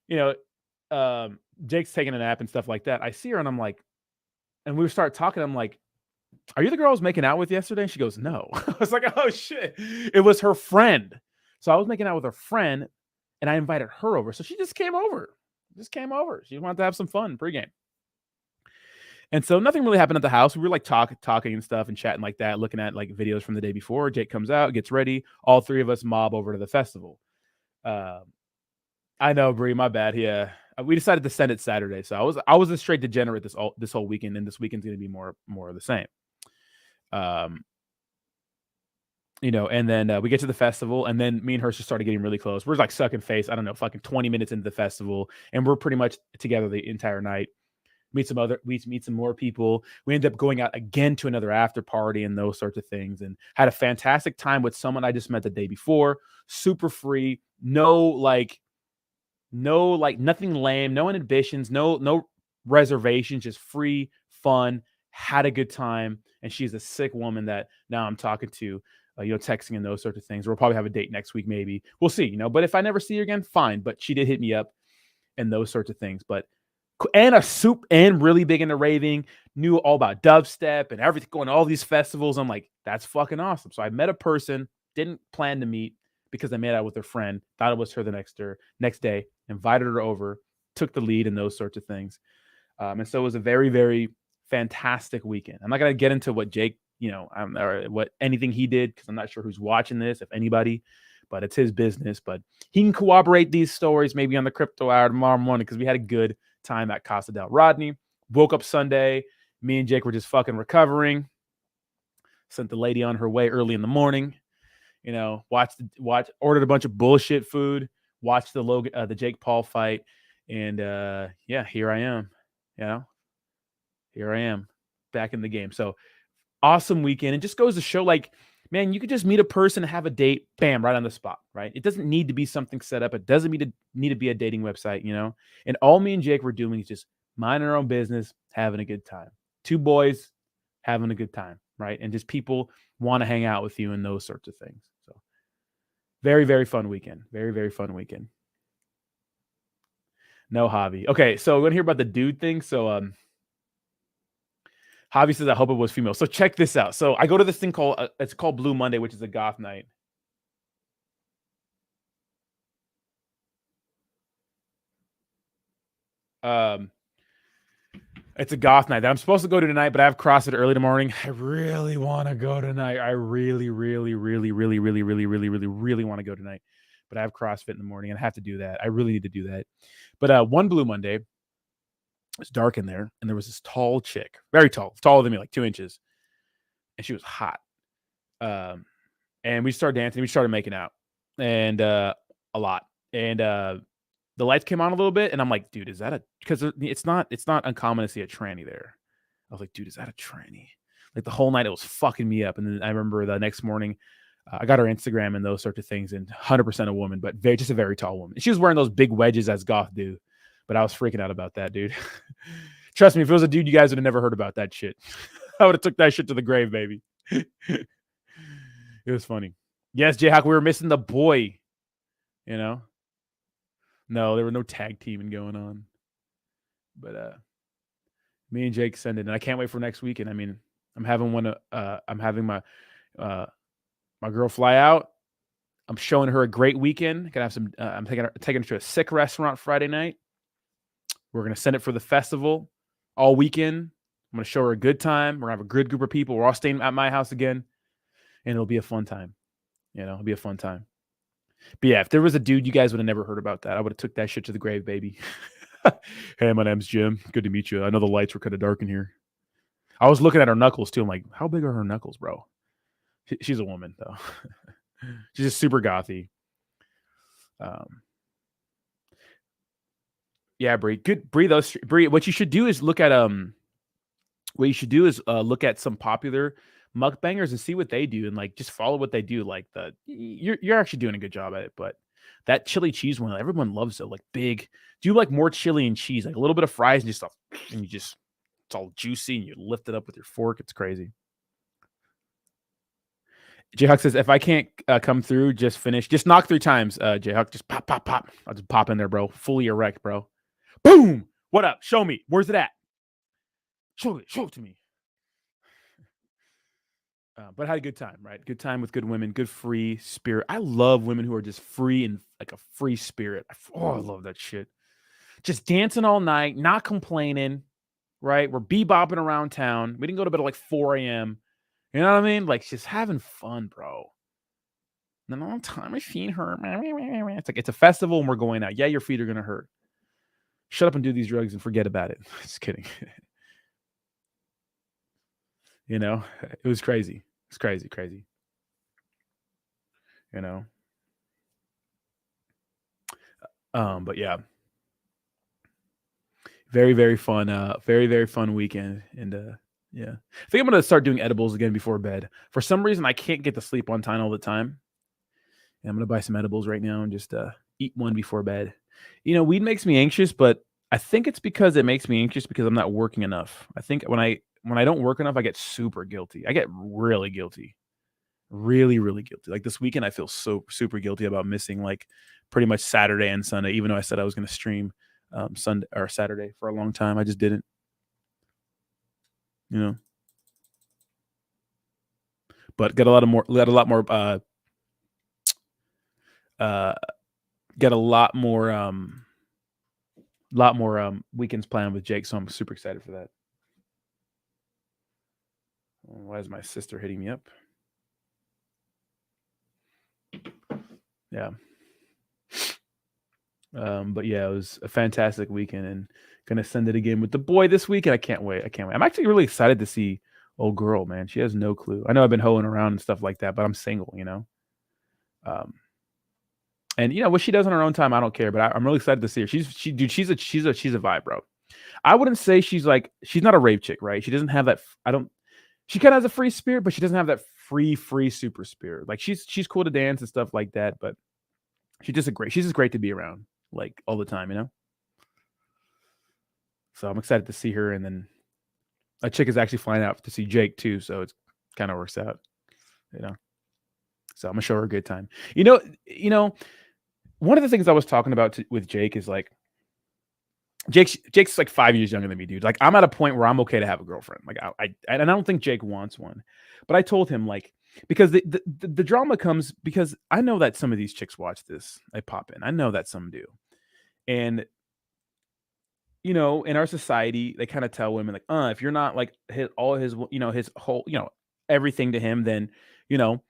Jake's taking a nap and stuff like that. I see her and I'm like, and we start talking. I'm like, are you the girl I was making out with yesterday? And she goes, no. I was like, oh shit. It was her friend. So I was making out with her friend and I invited her over. So she just came over. She wanted to have some fun pregame. And so nothing really happened at the house. We were like talking and stuff and chatting like that, looking at like videos from the day before. Jake comes out, gets ready. All 3 of us mob over to the festival. I know, Bree, my bad. Yeah. We decided to send it Saturday. So I was a straight degenerate this whole weekend, and this weekend's going to be more of the same. And then we get to the festival, and then me and her just started getting really close. We're like sucking face. I don't know, fucking 20 minutes into the festival, and we're pretty much together the entire night. Meet some more people. We ended up going out again to another after party and those sorts of things, and had a fantastic time with someone I just met the day before. Super free, no nothing lame, no inhibitions, no reservations, just free fun. Had a good time, and she's a sick woman that now I'm talking to, texting and those sorts of things. We'll probably have a date next week, maybe. We'll see, But if I never see her again, fine. But she did hit me up and those sorts of things. But and really big into raving, knew all about dubstep and everything, going to all these festivals. I'm like, that's fucking awesome. So I met a person, didn't plan to meet because I made out with her friend, thought it was her the next day, invited her over, took the lead and those sorts of things. And so it was a very, very fantastic weekend. I'm not going to get into what Jake, or what anything he did, because I'm not sure who's watching this, if anybody, but it's his business. But he can corroborate these stories maybe on the Crypto Hour tomorrow morning, because we had a good time at Casa del Rodney. Woke up Sunday. Me and Jake were just fucking recovering. Sent the lady on her way early in the morning. Ordered a bunch of bullshit food. Watched the Jake Paul fight, and here I am. Here I am, back in the game. So awesome weekend. It just goes to show, like, man, you could just meet a person, have a date, bam, right on the spot, right? It doesn't need to be something set up. It doesn't need to be a dating website, And all me and Jake were doing is just minding our own business, having a good time. 2 boys having a good time, right? And just people want to hang out with you and those sorts of things. So very, very fun weekend. Very, very fun weekend. No, Javi. Okay, so we're going to hear about the dude thing. So Javi says, I hope it was female. So check this out. So I go to this thing called, it's called Blue Monday, which is a goth night. It's a goth night that I'm supposed to go to tonight, but I have CrossFit early tomorrow morning. I really want to go tonight. I really, really, really, really, really, really, really, really, really want to go tonight. But I have CrossFit in the morning and I have to do that. I really need to do that. But one Blue Monday, it's dark in there, and there was this tall chick, very tall, taller than me, like 2 inches, and she was hot. And we started dancing, we started making out, and a lot. And the lights came on a little bit, and I'm like, dude, is that because it's not uncommon to see a tranny there. I was like, dude, is that a tranny? Like the whole night it was fucking me up. And then I remember the next morning, I got her Instagram and those sorts of things, and 100% a woman, but just a very tall woman. She was wearing those big wedges as goth do. But I was freaking out about that, dude. Trust me, if it was a dude, you guys would have never heard about that shit. I would have took that shit to the grave, baby. It was funny. Yes, Jayhawk, we were missing the boy. No, there were no tag teaming going on. But me and Jake send it, and I can't wait for next weekend. I mean, I'm having my girl fly out. I'm showing her a great weekend. Gonna have some. I'm taking her to a sick restaurant Friday night. We're going to send it for the festival all weekend. I'm going to show her a good time. We're going to have a good group of people. We're all staying at my house again, and it'll be a fun time. It'll be a fun time. But yeah, if there was a dude, you guys would have never heard about that. I would have took that shit to the grave, baby. Hey, my name's Jim. Good to meet you. I know the lights were kind of dark in here. I was looking at her knuckles too. I'm like, how big are her knuckles, bro? She's a woman, though. She's just super gothy. Yeah, Bree. Good, Bree. Bree. What you should do is look at look at some popular mukbangers and see what they do, and like just follow what they do. Like you're actually doing a good job at it. But That chili cheese one, everyone loves it. Like big. Do you like more chili and cheese? Like a little bit of fries and just stuff, and you just it's all juicy and you lift it up with your fork. It's crazy. Jayhawk says, if I can't come through, just knock 3 times. Jayhawk, just pop, pop, pop. I'll just pop in there, bro. Fully erect, bro. Boom. What up? Show me. Where's it at? Show it to me. But I had a good time, right? Good time with good women, good free spirit. I love women who are just free and like a free spirit. I love that shit. Just dancing all night, not complaining, right? We're bebopping around town. We didn't go to bed at like 4 a.m. You know what I mean? Like just having fun, bro. And then all the time my feet hurt. It's like it's a festival and we're going out. Yeah, your feet are gonna hurt. Shut up and do these drugs and forget about it. Just kidding. You know, it was crazy. It's crazy. You know. But yeah. Very, very fun. Very, very fun weekend. And yeah. I think I'm gonna start doing edibles again before bed. For some reason I can't get to sleep on time all the time. And I'm gonna buy some edibles right now and just eat one before bed. You know, weed makes me anxious, but I think it's because it makes me anxious because I'm not working enough. I think when I don't work enough, I get super guilty. I get really guilty. Really, really guilty. Like this weekend, I feel so super guilty about missing like pretty much Saturday and Sunday, even though I said I was gonna stream Sunday or Saturday for a long time. I just didn't, you know. But got a lot more uh get a lot more weekends planned with Jake, so I'm super excited for that. Why is my sister hitting me up? Yeah. But yeah, it was a fantastic weekend and gonna send it again with the boy this weekend. I can't wait. I can't wait. I'm actually really excited to see old girl, man. She has no clue. I know I've been hoeing around and stuff like that, but I'm single, you know. Um, and you know what she does on her own time, I don't care. But I'm really excited to see her. Dude. She's a vibe, bro. I wouldn't say she's not a rape chick, right? She doesn't have that. I don't. She kind of has a free spirit, but she doesn't have that free super spirit. Like she's cool to dance and stuff like that, but she's just great to be around, like all the time, you know. So I'm excited to see her, and then a chick is actually flying out to see Jake too, so it's kind of works out, you know. So I'm gonna show her a good time. You know, one of the things I was talking about with Jake is like Jake's like 5 years younger than me, dude. Like I'm at a point where I'm okay to have a girlfriend. Like and I don't think Jake wants one, but I told him like because the drama comes because I know that some of these chicks watch this. They pop in. I know that some do, and you know, in our society, they kind of tell women like, if you're not like his whole, everything to him, then you know,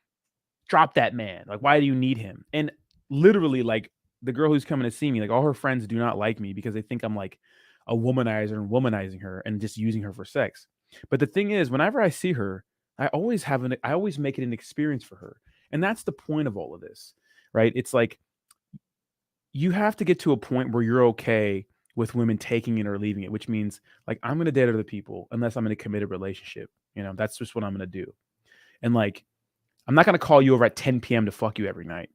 drop that man. Like, why do you need him? And literally, like the girl who's coming to see me, like all her friends do not like me because they think I'm like a womanizer and womanizing her and just using her for sex. But the thing is, whenever I see her, I always make it an experience for her. And that's the point of all of this, right? It's like you have to get to a point where you're okay with women taking it or leaving it, which means like I'm gonna date other people unless I'm in a committed relationship. You know, that's just what I'm gonna do. And like I'm not gonna call you over at 10 p.m. to fuck you every night,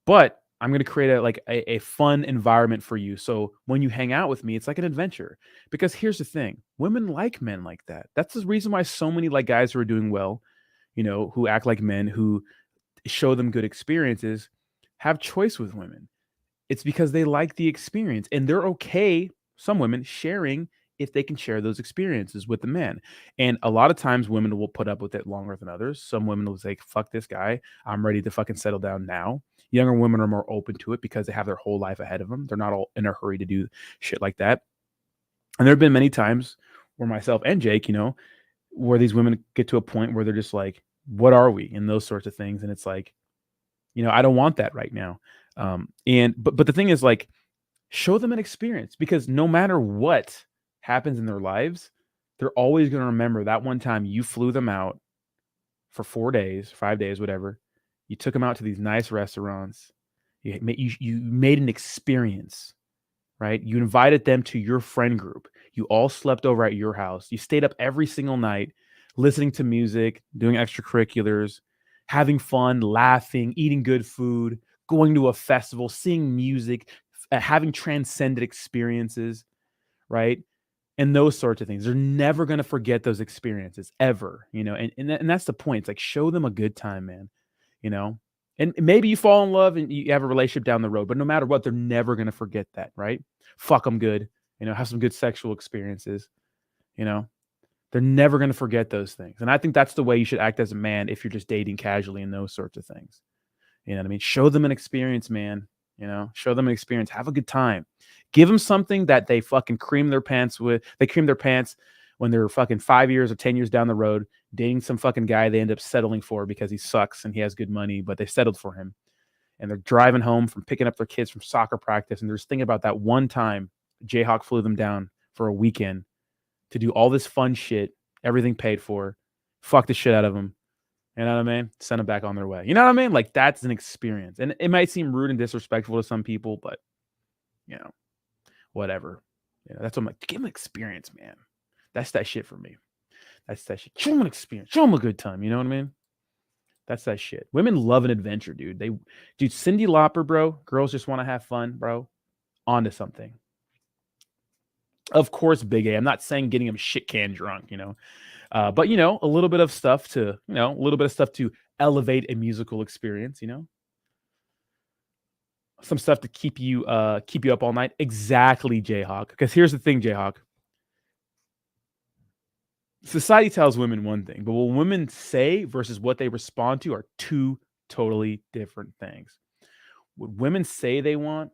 but I'm gonna create a fun environment for you. So when you hang out with me, it's like an adventure. Because here's the thing: women like men like that. That's the reason why so many like guys who are doing well, you know, who act like men, who show them good experiences, have choice with women. It's because they like the experience and they're okay, some women, sharing if they can share those experiences with the man. And a lot of times women will put up with it longer than others. Some women will say, fuck this guy. I'm ready to fucking settle down now. Younger women are more open to it because they have their whole life ahead of them. They're not all in a hurry to do shit like that. And there have been many times where myself and Jake, you know, where these women get to a point where they're just like, what are we? And those sorts of things. And it's like, you know, I don't want that right now. But the thing is like show them an experience because no matter what happens in their lives, they're always going to remember that one time you flew them out for 4 days, 5 days, whatever. You took them out to these nice restaurants. You made an experience, right? You invited them to your friend group. You all slept over at your house. You stayed up every single night, listening to music, doing extracurriculars, having fun, laughing, eating good food, going to a festival, seeing music, having transcendent experiences, right? And those sorts of things. They're never going to forget those experiences ever, and that's the point. It's like, show them a good time, man, you know? And maybe you fall in love and you have a relationship down the road, but no matter what, they're never going to forget that, right? Fuck them good, have some good sexual experiences, you know? They're never going to forget those things. And I think that's the way you should act as a man if you're just dating casually and those sorts of things. You know what I mean? Show them an experience, man. Show them an experience. Have a good time. Give them something that they fucking cream their pants with. They cream their pants when they're fucking 5 years or 10 years down the road, dating some fucking guy they end up settling for because he sucks and he has good money, but they settled for him. And they're driving home from picking up their kids from soccer practice. And they're just thinking about that one time Jayhawk flew them down for a weekend to do all this fun shit, everything paid for, fuck the shit out of them. You know what I mean? Send them back on their way. You know what I mean? Like, that's an experience. And it might seem rude and disrespectful to some people, but, whatever. That's what I'm like. Give them an experience, man. That's that shit for me. That's that shit. Show them an experience. Show them a good time. You know what I mean? That's that shit. Women love an adventure, dude. Dude, Cyndi Lauper, bro. Girls just want to have fun, bro. Onto something. Of course, Big A. I'm not saying getting them shit can drunk, but a little bit of stuff to, elevate a musical experience, some stuff to keep you up all night. Exactly, Jayhawk. Because here's the thing, Jayhawk. Society tells women one thing, but what women say versus what they respond to are two totally different things. What women say they want,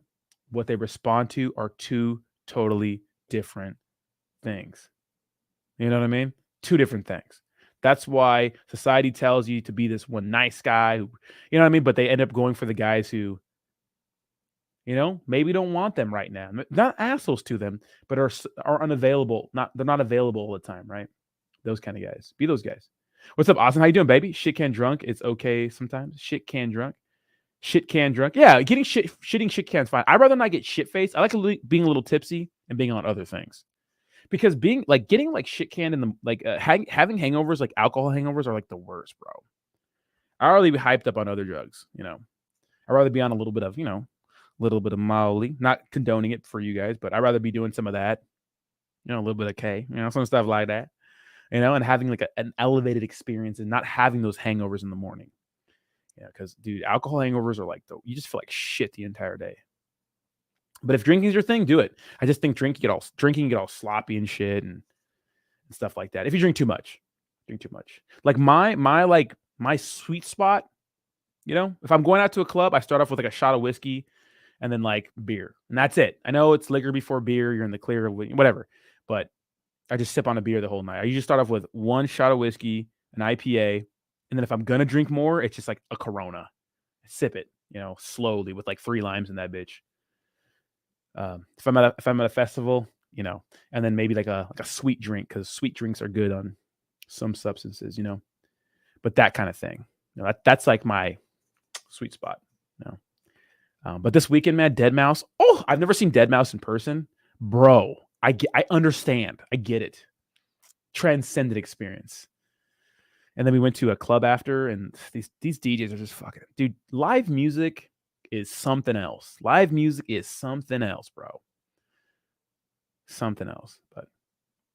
what they respond to are two totally different things. You know what I mean? Two different things. That's why society tells you to be this one nice guy who, you know what I mean? But they end up going for the guys who, maybe don't want them right now. Not assholes to them, but are unavailable. They're not available all the time, right? Those kind of guys. Be those guys. What's up, Austin? How you doing, baby? Shit can drunk. It's okay sometimes. Shit can drunk. Shit can drunk. Yeah, shitting shit can's fine. I'd rather not get shit faced. I like being a little tipsy and being on other things. Because getting like shit canned in the having hangovers, like alcohol hangovers, are like the worst, bro. I'd rather be hyped up on other drugs, I'd rather be on a little bit of, Molly. Not condoning it for you guys, but I'd rather be doing some of that, a little bit of K, some stuff like that, and having like an elevated experience and not having those hangovers in the morning. Yeah, because dude, alcohol hangovers are like you just feel like shit the entire day. But if drinking's your thing, do it. I just think drinking get all sloppy and shit and stuff like that. If you drink too much. Like my sweet spot, if I'm going out to a club, I start off with like a shot of whiskey and then like beer. And that's it. I know it's liquor before beer, you're in the clear, whatever. But I just sip on a beer the whole night. I usually start off with one shot of whiskey, an IPA, and then if I'm gonna drink more, it's just like a Corona. Sip it, slowly with like 3 limes in that bitch. If I'm at a festival, and then maybe like a sweet drink, because sweet drinks are good on some substances, but that kind of thing. That's like my sweet spot. But this weekend, man, Deadmau5. Oh, I've never seen Deadmau5 in person, bro. I understand. I get it. Transcendent experience. And then we went to a club after, and these DJs are just fucking, dude. Live music is something else. Live music is something else, bro. Something else. But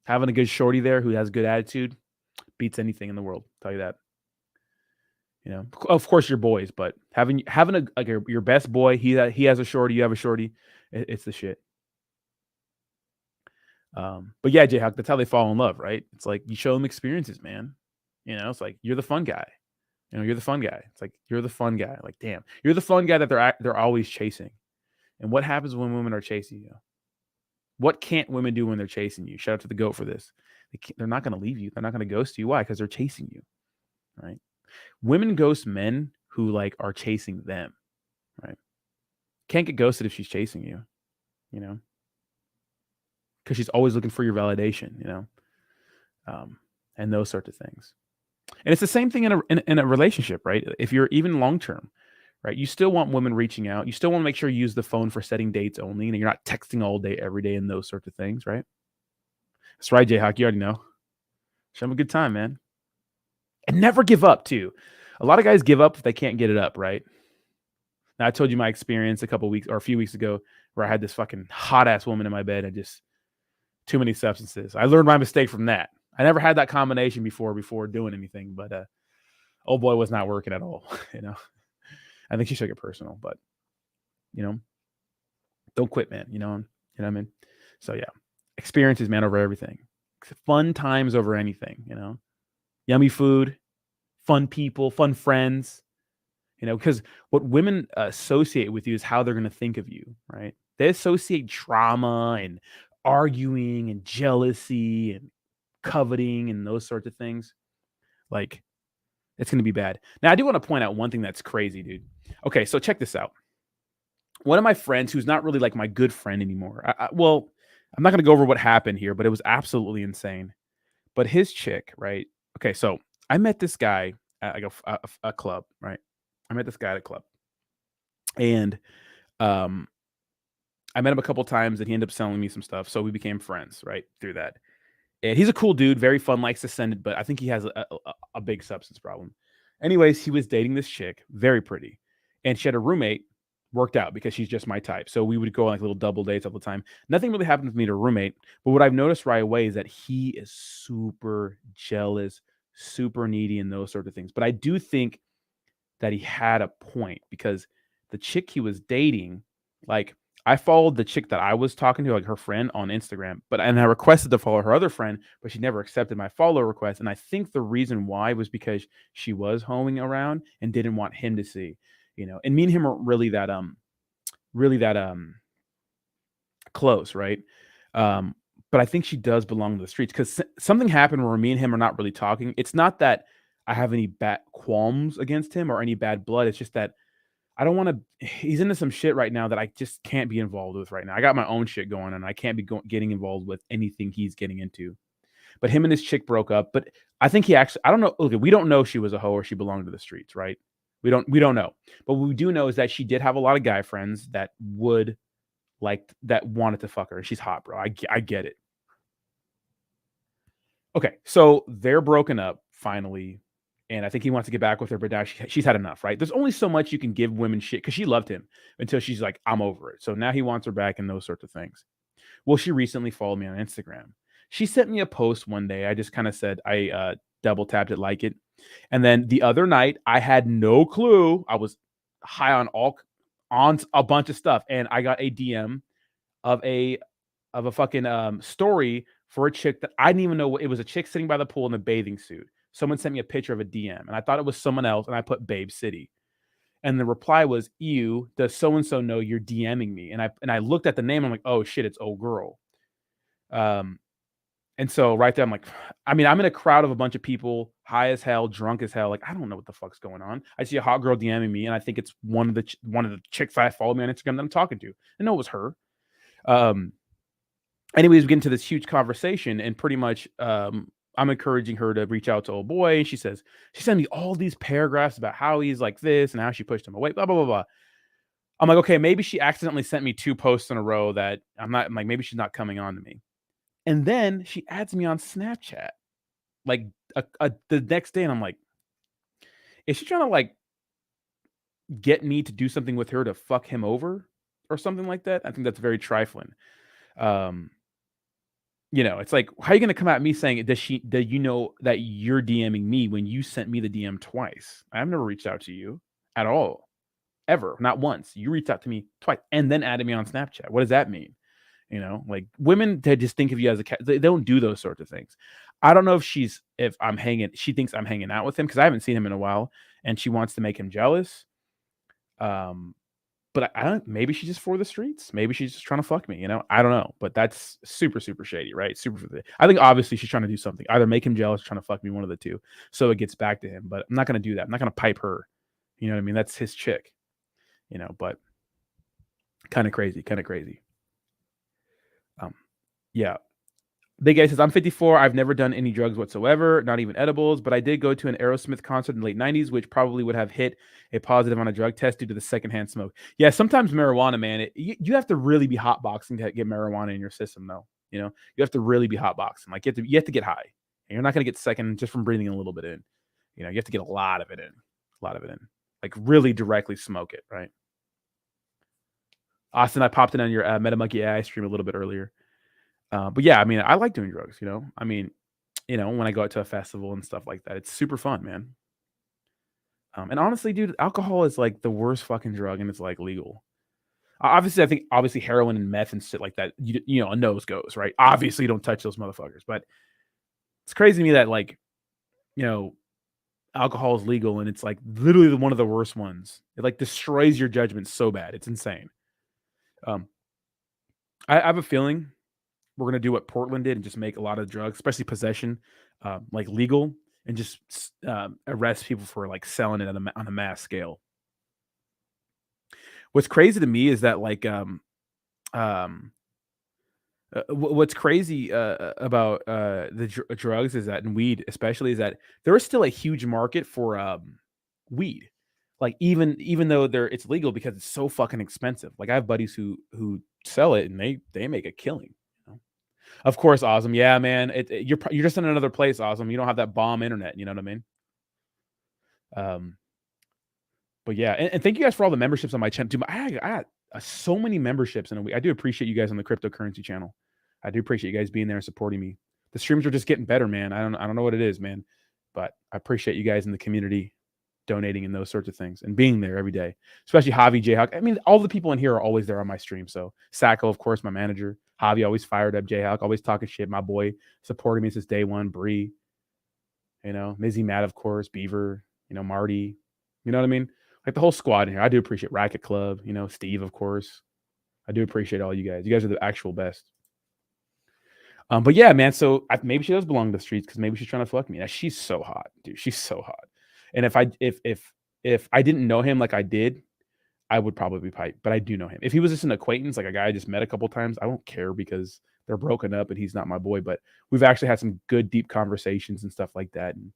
having a good shorty there who has good attitude beats anything in the world. I'll tell you that. Of course, your boys, but having your best boy, he has a shorty, you have a shorty, it's the shit. But yeah, Jayhawk, that's how they fall in love, right? It's like you show them experiences, man. It's like you're the fun guy. You're the fun guy. It's like you're the fun guy. Like, damn, you're the fun guy that they're always chasing. And what happens when women are chasing you? What can't women do when they're chasing you? Shout out to the GOAT for this. They're not going to leave you. They're not going to ghost you. Why? Because they're chasing you, right? Women ghost men who like are chasing them, right? Can't get ghosted if she's chasing you, because she's always looking for your validation, and those sorts of things. And it's the same thing in a relationship, right? If you're even long term, right? You still want women reaching out. You still want to make sure you use the phone for setting dates only, and you're not texting all day, every day, and those sorts of things, right? That's right, Jayhawk. You already know. Show them a good time, man. And never give up, too. A lot of guys give up if they can't get it up, right? Now, I told you my experience a few weeks ago where I had this fucking hot ass woman in my bed and just too many substances. I learned my mistake from that. I never had that combination before doing anything, but oh boy, was not working at all. I think she took it personal, but don't quit, man. You know what I mean? So yeah, experiences, man, over everything. Fun times over anything. Yummy food, fun people, fun friends. Because what women associate with you is how they're going to think of you, right? They associate drama and arguing and jealousy and coveting and those sorts of things. Like, it's going to be bad. Now, I do want to point out one thing that's crazy, dude. Okay, so check this out. One of my friends, who's not really like my good friend anymore. I'm not going to go over what happened here, but it was absolutely insane. But his chick, right? Okay, so I met this guy at like a club, right? I met this guy at a club, and I met him a couple times, and he ended up selling me some stuff. So we became friends, right, through that. And he's a cool dude, very fun, likes to send it, but I think he has a big substance problem. Anyways, he was dating this chick, very pretty, and she had a roommate. Worked out because she's just my type. So we would go on like little double dates all the time. Nothing really happened with me to a roommate, but what I've noticed right away is that he is super jealous, super needy, and those sort of things. But I do think that he had a point because the chick he was dating, like I followed the chick that I was talking to, like her friend on Instagram, and I requested to follow her other friend, but she never accepted my follow request. And I think the reason why was because she was homing around and didn't want him to see, and me and him aren't really that close, right? But I think she does belong to the streets because something happened where me and him are not really talking. It's not that I have any bad qualms against him or any bad blood. It's just that I don't want to. He's into some shit right now that I just can't be involved with right now. I got my own shit going, and I can't be getting involved with anything he's getting into. But him and this chick broke up. But I think he actually. I don't know. Okay, we don't know if she was a hoe or she belonged to the streets, right? We don't know. But what we do know is that she did have a lot of guy friends that wanted to fuck her. She's hot, bro. I get it. Okay, so they're broken up finally. And I think he wants to get back with her, but now she's had enough, right? There's only so much you can give women shit because she loved him until she's like, I'm over it. So now he wants her back and those sorts of things. Well, she recently followed me on Instagram. She sent me a post one day. I just kind of said, I double tapped it, like it. And then the other night, I had no clue. I was high on a bunch of stuff. And I got a DM of a fucking story for a chick that I didn't even know. It was a chick sitting by the pool in a bathing suit. Someone sent me a picture of a DM, and I thought it was someone else, and I put Babe City. And the reply was, "Ew, does so and so know you're DMing me?" And I looked at the name, I'm like, "Oh shit, it's old girl." And so right there, I'm like, I mean, I'm in a crowd of a bunch of people, high as hell, drunk as hell. Like, I don't know what the fuck's going on. I see a hot girl DMing me, and I think it's one of the chicks that I follow me on Instagram that I'm talking to. I know it was her. Anyways, we get into this huge conversation, and pretty much, I'm encouraging her to reach out to old boy. She says, she sent me all these paragraphs about how he's like this and how she pushed him away, blah, blah, blah, blah. I'm like, okay, maybe she accidentally sent me 2 posts in a row that I'm like, maybe she's not coming on to me. And then she adds me on Snapchat, like the next day. And I'm like, is she trying to like get me to do something with her to fuck him over or something like that? I think that's very trifling. It's like, how are you going to come at me saying, do you know that you're DMing me when you sent me the DM twice? I've never reached out to you at all, ever, not once. You reached out to me twice and then added me on Snapchat. What does that mean? Like women, they just think of you as a cat. They don't do those sorts of things. I don't know if she thinks I'm hanging out with him because I haven't seen him in a while and she wants to make him jealous. But I don't. Maybe she's just for the streets. Maybe she's just trying to fuck me. I don't know. But that's super, super shady, right? I think obviously she's trying to do something. Either make him jealous, or trying to fuck me, one of the two. So it gets back to him. But I'm not going to do that. I'm not going to pipe her. You know what I mean? That's his chick. But kind of crazy. Yeah. Big Guy says, I'm 54. I've never done any drugs whatsoever, not even edibles, but I did go to an Aerosmith concert in the late 90s, which probably would have hit a positive on a drug test due to the secondhand smoke. Yeah, sometimes marijuana, man, you have to really be hotboxing to get marijuana in your system, though. You have to really be hotboxing. Like, you have to get high. And you're not going to get second just from breathing a little bit in. You have to get a lot of it in. Like, really directly smoke it, right? Austin, I popped in on your MetaMonkey AI stream a little bit earlier. But yeah, I mean, I like doing drugs, I mean, when I go out to a festival and stuff like that, it's super fun, man. And honestly, dude, alcohol is like the worst fucking drug and it's like legal. Obviously, I think heroin and meth and shit like that, a nose goes, right? Obviously, don't touch those motherfuckers. But it's crazy to me that like, alcohol is legal and it's like literally one of the worst ones. It like destroys your judgment so bad. It's insane. I have a feeling we're gonna do what Portland did and just make a lot of drugs, especially possession, like legal, and just arrest people for like selling it on a mass scale. What's crazy to me is that like what's crazy about the drugs is that, and weed especially, is that there is still a huge market for weed. Like even though it's legal because it's so fucking expensive. Like I have buddies who sell it and they make a killing. Of course, awesome. Yeah, man. You're just in another place, awesome. You don't have that bomb internet. You know what I mean? But yeah, and thank you guys for all the memberships on my channel too. I got so many memberships in a week. I do appreciate you guys on the cryptocurrency channel. I do appreciate you guys being there and supporting me. The streams are just getting better, man. I don't know what it is, man, but I appreciate you guys in the community donating and those sorts of things and being there every day. Especially Javi, Jayhawk. I mean, all the people in here are always there on my stream. So Sacco, of course, my manager. Javi always fired up. Jayhawk always talking shit. My boy supporting me since day one. Bree, Mizzy, Matt, of course, Beaver, Marty. You know what I mean? Like the whole squad in here. I do appreciate Racket Club, Steve, of course. I do appreciate all you guys. You guys are the actual best. But yeah, man. So maybe she does belong to the streets because maybe she's trying to fuck me. She's so hot, dude. She's so hot. And if I didn't know him like I did, I would probably pipe. But I do know him. If he was just an acquaintance, like a guy I just met a couple times, I won't care because they're broken up and he's not my boy. But we've actually had some good, deep conversations and stuff like that. And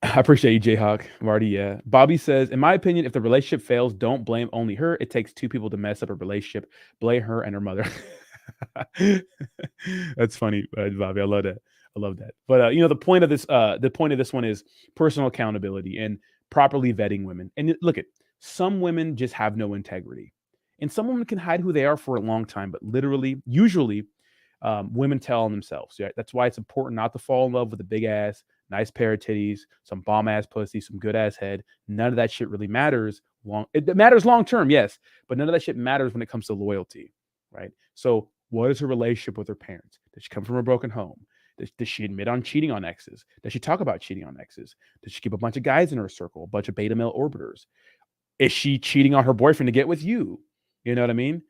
I appreciate you, Jayhawk. Marty, yeah. Bobby says, in my opinion, if the relationship fails, don't blame only her. It takes two people to mess up a relationship. Blame her and her mother. That's funny, Bobby. I love that. But the point of this one is personal accountability and properly vetting women. And look at some women just have no integrity, and some women can hide who they are for a long time. But usually, women tell on themselves. Right? That's why it's important not to fall in love with a big ass, nice pair of titties, some bomb ass pussy, some good ass head. None of that shit really matters. It matters long term, yes, but none of that shit matters when it comes to loyalty, right? So, what is her relationship with her parents? Does she come from a broken home? Does she admit on cheating on exes? Does she talk about cheating on exes? Does she keep a bunch of guys in her circle, a bunch of beta male orbiters? Is she cheating on her boyfriend to get with you? You know what I mean?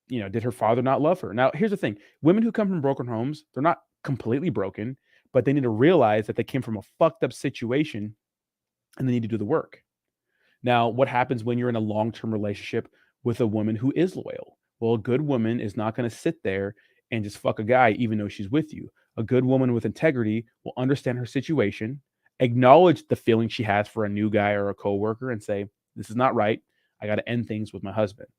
Did her father not love her? Now, here's the thing. Women who come from broken homes, they're not completely broken, but they need to realize that they came from a fucked up situation and they need to do the work. Now, what happens when you're in a long-term relationship with a woman who is loyal? Well, a good woman is not going to sit there and just fuck a guy even though she's with you. A good woman with integrity will understand her situation, acknowledge the feeling she has for a new guy or a coworker, and say, this is not right. I got to end things with my husband,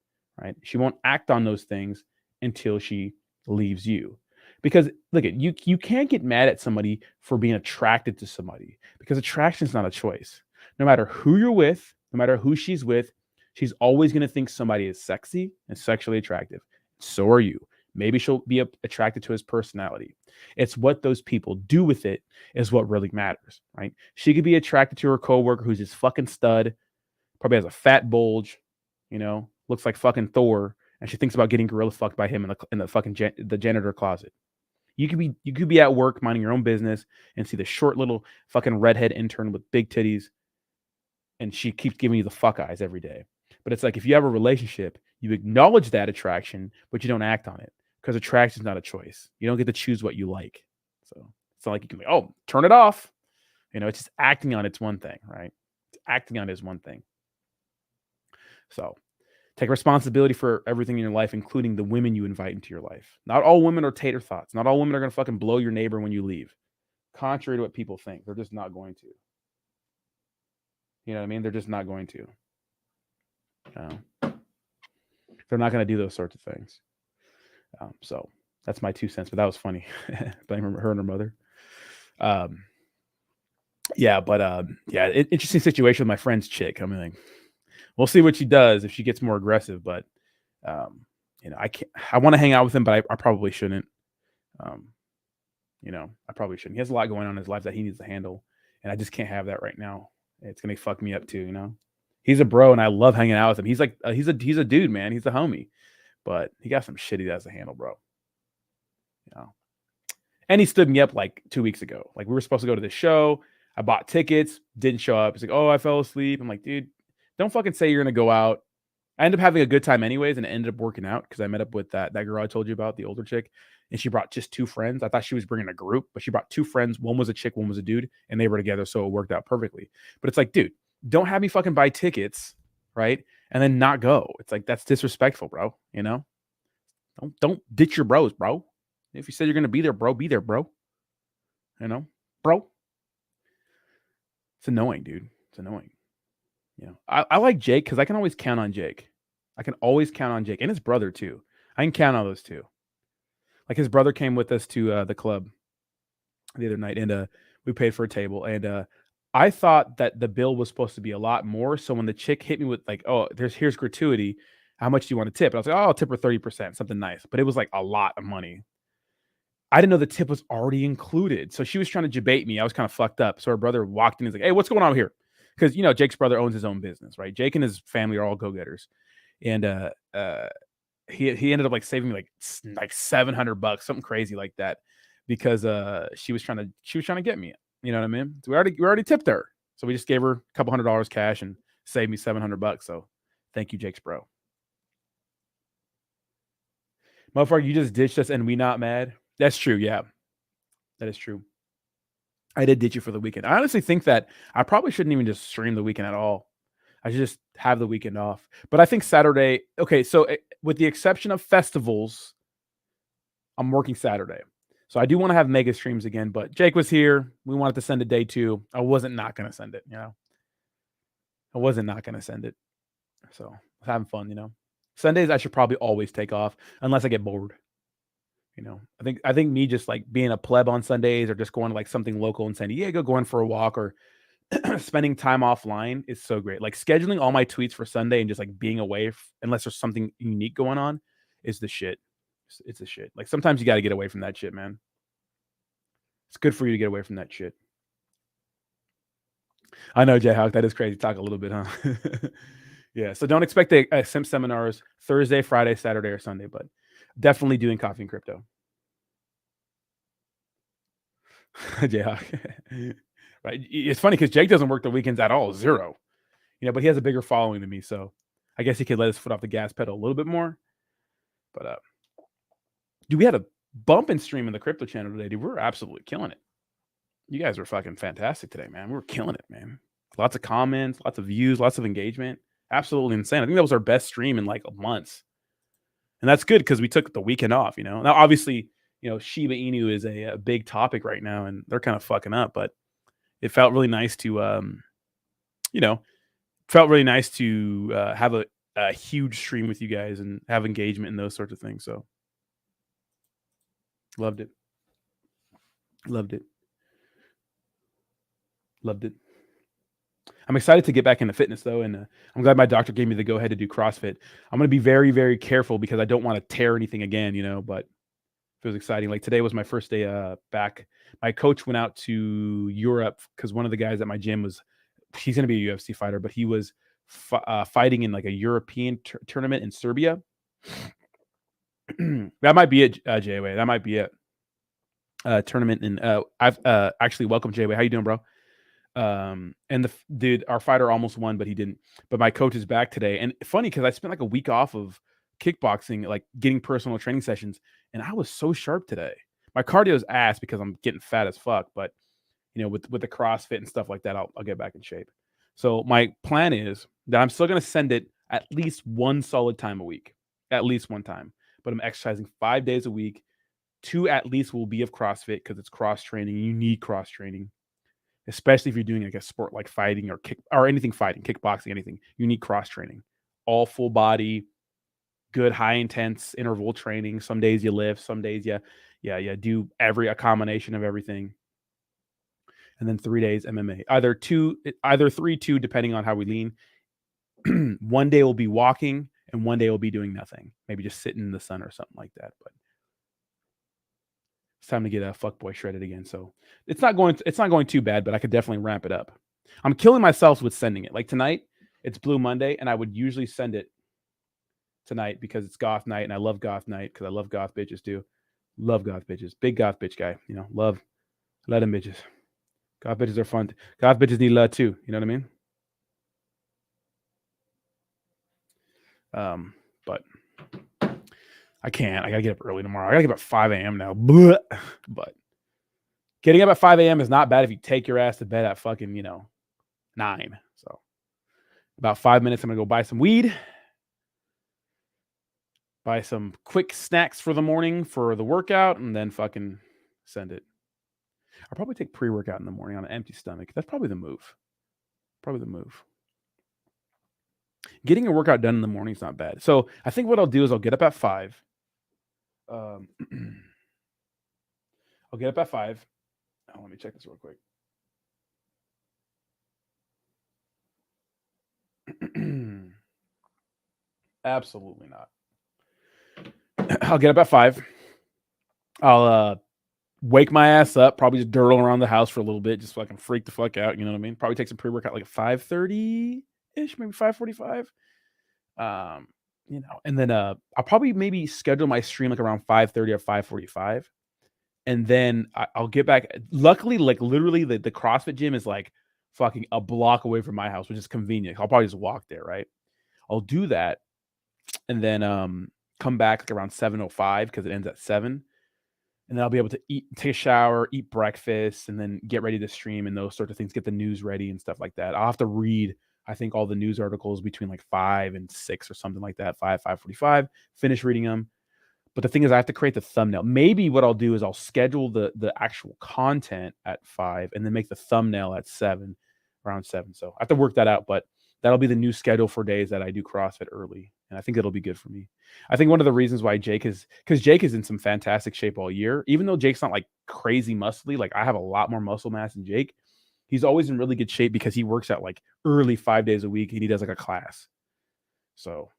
right? She won't act on those things until she leaves you. Because look at you can't get mad at somebody for being attracted to somebody because attraction is not a choice. No matter who you're with, no matter who she's with, she's always going to think somebody is sexy and sexually attractive. So are you. Maybe she'll be attracted to his personality. It's what those people do with it is what really matters, right? She could be attracted to her coworker who's this fucking stud, probably has a fat bulge, looks like fucking Thor, and she thinks about getting gorilla fucked by him in the fucking the janitor closet. You could be at work minding your own business and see the short little fucking redhead intern with big titties, and she keeps giving you the fuck eyes every day. But it's like if you have a relationship, you acknowledge that attraction, but you don't act on it because attraction is not a choice. You don't get to choose what you like. So it's not like you can be, oh, turn it off. It's just acting on it's one thing, right? Acting on it is one thing. So take responsibility for everything in your life, including the women you invite into your life. Not all women are tater thoughts. Not all women are going to fucking blow your neighbor when you leave. Contrary to what people think, they're just not going to. You know what I mean? They're just not going to. They're not going to do those sorts of things. So that's my 2 cents, but that was funny. Blame her and her mother. Yeah, but interesting situation with my friend's chick. I mean, like, we'll see what she does if she gets more aggressive. But um, I can't. I want to hang out with him, but I probably shouldn't. Um, I probably shouldn't. He has a lot going on in his life that he needs to handle, and I just can't have that right now. It's gonna fuck me up too. He's a bro, and I love hanging out with him. He's like he's a dude, man. He's a homie, but he got some shit he has to handle, bro. You know. And he stood me up like 2 weeks ago. Like we were supposed to go to the show. I bought tickets, didn't show up. He's like, "Oh, I fell asleep." I'm like, "Dude, don't fucking say you're gonna go out." I ended up having a good time anyways, and it ended up working out because I met up with that girl I told you about, the older chick, and she brought just two friends. I thought she was bringing a group, but she brought two friends. One was a chick, one was a dude, and they were together, so it worked out perfectly. But it's like, dude, don't have me fucking buy tickets, right? And then not go. It's like that's disrespectful, bro. Don't ditch your bros, bro. If you said you're gonna be there, bro, be there, bro. Bro. It's annoying, dude. It's annoying. I like Jake because I can always count on Jake. I can always count on Jake and his brother too. I can count on those two. Like his brother came with us to the club the other night, and we paid for a table. And I thought that the bill was supposed to be a lot more. So when the chick hit me with like, "Oh, here's gratuity. How much do you want to tip?" And I was like, "Oh, I'll tip her 30%, something nice." But it was like a lot of money. I didn't know the tip was already included. So she was trying to debate me. I was kind of fucked up. So her brother walked in and was like, "Hey, what's going on here?" Because Jake's brother owns his own business, right? Jake and his family are all go-getters. And he ended up like saving me like $700, something crazy like that, because she was trying to get me. You know what I mean? So we already tipped her. So we just gave her a couple $100 cash and saved me $700. So thank you, Jake's bro. Motherfucker, you just ditched us and we not mad. That's true. Yeah, that is true. I did ditch you for the weekend. I honestly think that I probably shouldn't even just stream the weekend at all. I should just have the weekend off. But I think Saturday. Okay, so with the exception of festivals, I'm working Saturday. So I do want to have mega streams again. But Jake was here. We wanted to send it day 2. I wasn't not going to send it. I wasn't not going to send it. So I was having fun. Sundays I should probably always take off unless I get bored. I think me just like being a pleb on Sundays or just going to like something local in San Diego, going for a walk or spending time offline is so great. Like scheduling all my tweets for Sunday and just like being away unless there's something unique going on is the shit. It's the shit. Like sometimes you got to get away from that shit, man. It's good for you to get away from that shit. I know, Jayhawk, that is crazy. Talk a little bit, huh? Yeah. So don't expect the Simp seminars Thursday, Friday, Saturday, or Sunday, but definitely doing coffee and crypto. Jayhawk. Right. It's funny because Jake doesn't work the weekends at all, 0. But he has a bigger following than me, so I guess he could let his foot off the gas pedal a little bit more. But dude, we had a bump in stream in the crypto channel today, dude. We were absolutely killing it. You guys were fucking fantastic today, man. We were killing it, man. Lots of comments, lots of views, lots of engagement. Absolutely insane. I think that was our best stream in like months. And that's good because we took the weekend off, Now, obviously, Shiba Inu is a big topic right now, and they're kind of fucking up, but it felt really nice to, have a huge stream with you guys and have engagement and those sorts of things. So loved it. Loved it. Loved it. I'm excited to get back into fitness though, and I'm glad my doctor gave me the go ahead to do CrossFit. I'm going to be very, very careful because I don't want to tear anything again, but it was exciting. Like today was my first day back. My coach went out to Europe because one of the guys at my gym he's going to be a UFC fighter, but he was fighting in like a European tournament in Serbia. That might be it, Jayway. That might be it. Tournament in I've actually welcome Jayway. How you doing, bro? And the dude, our fighter almost won, but he didn't. But my coach is back today, and funny because I spent like a week off of kickboxing, like getting personal training sessions, and I was so sharp today. My cardio is ass because I'm getting fat as fuck, but with the CrossFit and stuff like that, I'll get back in shape. So my plan is that I'm still going to send it at least one solid time a week, at least one time. But I'm exercising 5 days a week. 2 at least will be of CrossFit because it's cross training. You need cross training, especially if you're doing like a sport like fighting or anything fighting, kickboxing, anything. You need cross training, all full body, good high intense interval training. Some days you lift, some days you do a combination of everything. and then 3 days MMA. Either 3, 2, depending on how we lean. One day we'll be walking, and one day we'll be doing nothing. Maybe just sitting in the sun or something like that. But it's time to get a fuckboy shredded again. So it's not going too bad, but I could definitely ramp it up. I'm killing myself with sending it. Like tonight, it's Blue Monday, and I would usually send it tonight because it's goth night, and I love goth night because I love goth bitches too. Love goth bitches. Big goth bitch guy. Love them bitches. Goth bitches are fun. Goth bitches need love too. You know what I mean? But I can't. I gotta get up early tomorrow. I gotta get up at 5 a.m. now. But getting up at 5 a.m. is not bad if you take your ass to bed at fucking 9. So about 5 minutes, I'm gonna go buy some weed, buy some quick snacks for the morning for the workout, and then fucking send it. I'll probably take pre-workout in the morning on an empty stomach. That's probably the move. Getting a workout done in the morning is not bad. So I think what I'll do is I'll get up at 5. I'll get up at 5. Oh, let me check this real quick. Absolutely not. I'll get up at 5. I'll wake my ass up, probably just durdle around the house for a little bit, just fucking freak the fuck out. You know what I mean? Probably take some pre-workout like at 5:30-ish, maybe 5:45. And then I'll probably maybe schedule my stream like around 5:30 or 5:45. And then I'll get back. Luckily, like literally the CrossFit gym is like fucking a block away from my house, which is convenient. I'll probably just walk there, right? I'll do that and then come back like around 7:05 because it ends at 7. And then I'll be able to take a shower, eat breakfast, and then get ready to stream and those sorts of things, get the news ready and stuff like that. I'll have to read, I think, all the news articles between like 5 and 6 or something like that, 5:45, finish reading them. But the thing is, I have to create the thumbnail. Maybe what I'll do is I'll schedule the actual content at 5 and then make the thumbnail at 7, around 7. So I have to work that out, but that'll be the new schedule for days that I do CrossFit early. And I think it'll be good for me. I think one of the reasons why Jake is because Jake is in some fantastic shape all year, even though Jake's not like crazy muscly, like I have a lot more muscle mass than Jake. He's always in really good shape because he works out like early 5 days a week and he does like a class. So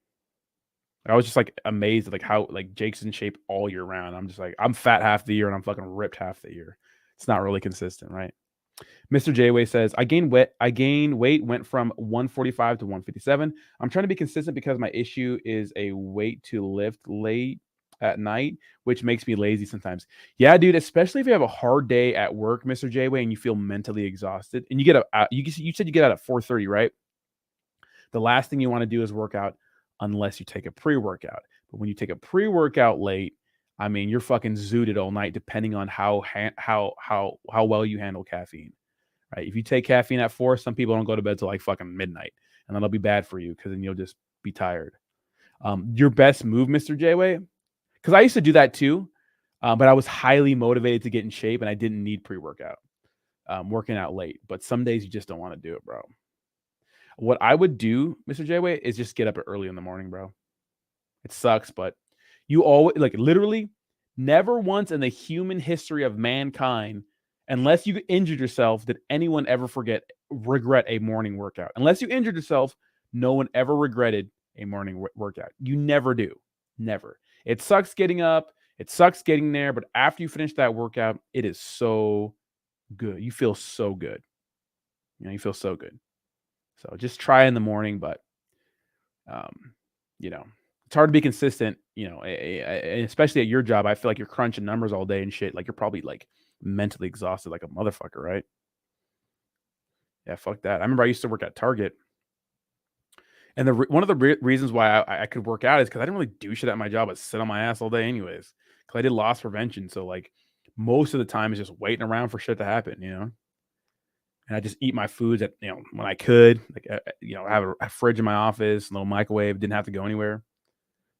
I was just like amazed at like how like Jake's in shape all year round. I'm just like, I'm fat half the year and I'm fucking ripped half the year. It's not really consistent, right? Mr. J-Way says, I gained weight, went from 145 to 157. I'm trying to be consistent because my issue is a weight to lift late at night, which makes me lazy sometimes. Yeah, dude, especially if you have a hard day at work, Mr. J-Way, and you feel mentally exhausted and you get up, you said you get out at 4:30, right? The last thing you want to do is work out unless you take a pre-workout. But when you take a pre-workout late, I mean, you're fucking zooted all night, depending on how well you handle caffeine, right? If you take caffeine at 4, some people don't go to bed till like fucking midnight, and that'll be bad for you because then you'll just be tired. Your best move, Mr. J-Way, because I used to do that too, but I was highly motivated to get in shape, and I didn't need pre-workout, working out late. But some days you just don't want to do it, bro. What I would do, Mr. J-Way, is just get up early in the morning, bro. It sucks, but you always like literally never once in the human history of mankind, unless you injured yourself, did anyone ever regret a morning workout. Unless you injured yourself, no one ever regretted a morning workout. You never do. Never. It sucks getting up. It sucks getting there. But after you finish that workout, it is so good. You feel so good. You feel so good. So just try in the morning, but it's hard to be consistent, especially at your job. I feel like you're crunching numbers all day and shit. Like you're probably like mentally exhausted like a motherfucker, right? Yeah, fuck that. I remember I used to work at Target. And one of the reasons why I could work out is because I didn't really do shit at my job, but sit on my ass all day anyways. Because I did loss prevention. So like most of the time is just waiting around for shit to happen, And I just eat my foods at, when I could, like, I have a fridge in my office, a little microwave, didn't have to go anywhere.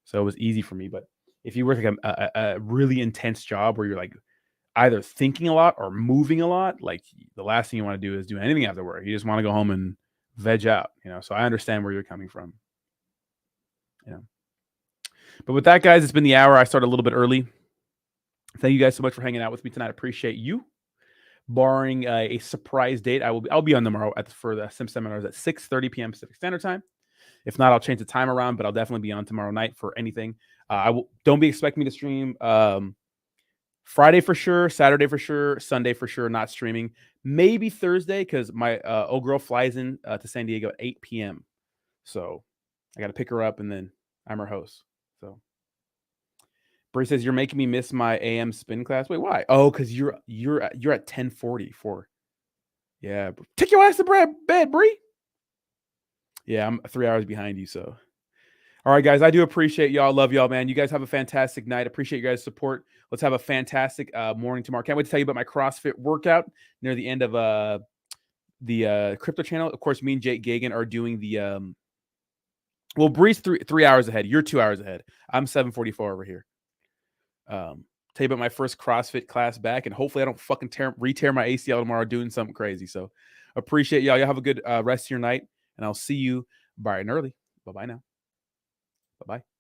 So it was easy for me. But if you work like a really intense job where you're like either thinking a lot or moving a lot, like the last thing you want to do is do anything after work. You just want to go home and veg out, So I understand where you're coming from. But with that, guys, it's been the hour. I started a little bit early. Thank you guys so much for hanging out with me tonight. I appreciate you. barring a surprise date, I'll be on tomorrow for the Sim Seminars at 6:30 p.m. Pacific Standard Time. If not, I'll change the time around, but I'll definitely be on tomorrow night for anything. Don't be expecting me to stream Friday for sure, Saturday for sure, Sunday for sure, not streaming. Maybe Thursday because my old girl flies in to San Diego at 8 p.m. So I got to pick her up, and then I'm her host. So Bree says you're making me miss my AM spin class. Wait, why? Oh, because you're at 10:40 for. Yeah, take your ass to bed, Bree. Yeah, I'm 3 hours behind you. So, all right, guys, I do appreciate y'all. Love y'all, man. You guys have a fantastic night. Appreciate you guys' support. Let's have a fantastic morning tomorrow. Can't wait to tell you about my CrossFit workout near the end of the crypto channel. Of course, me and Jake Gagan are doing the well, Bree's 3 hours ahead. You're 2 hours ahead. I'm 7:44 over here. Tell you about my first CrossFit class back, and hopefully I don't fucking re-tear my ACL tomorrow doing something crazy. So appreciate y'all. Y'all have a good rest of your night, and I'll see you bright and early. Bye-bye now. Bye-bye.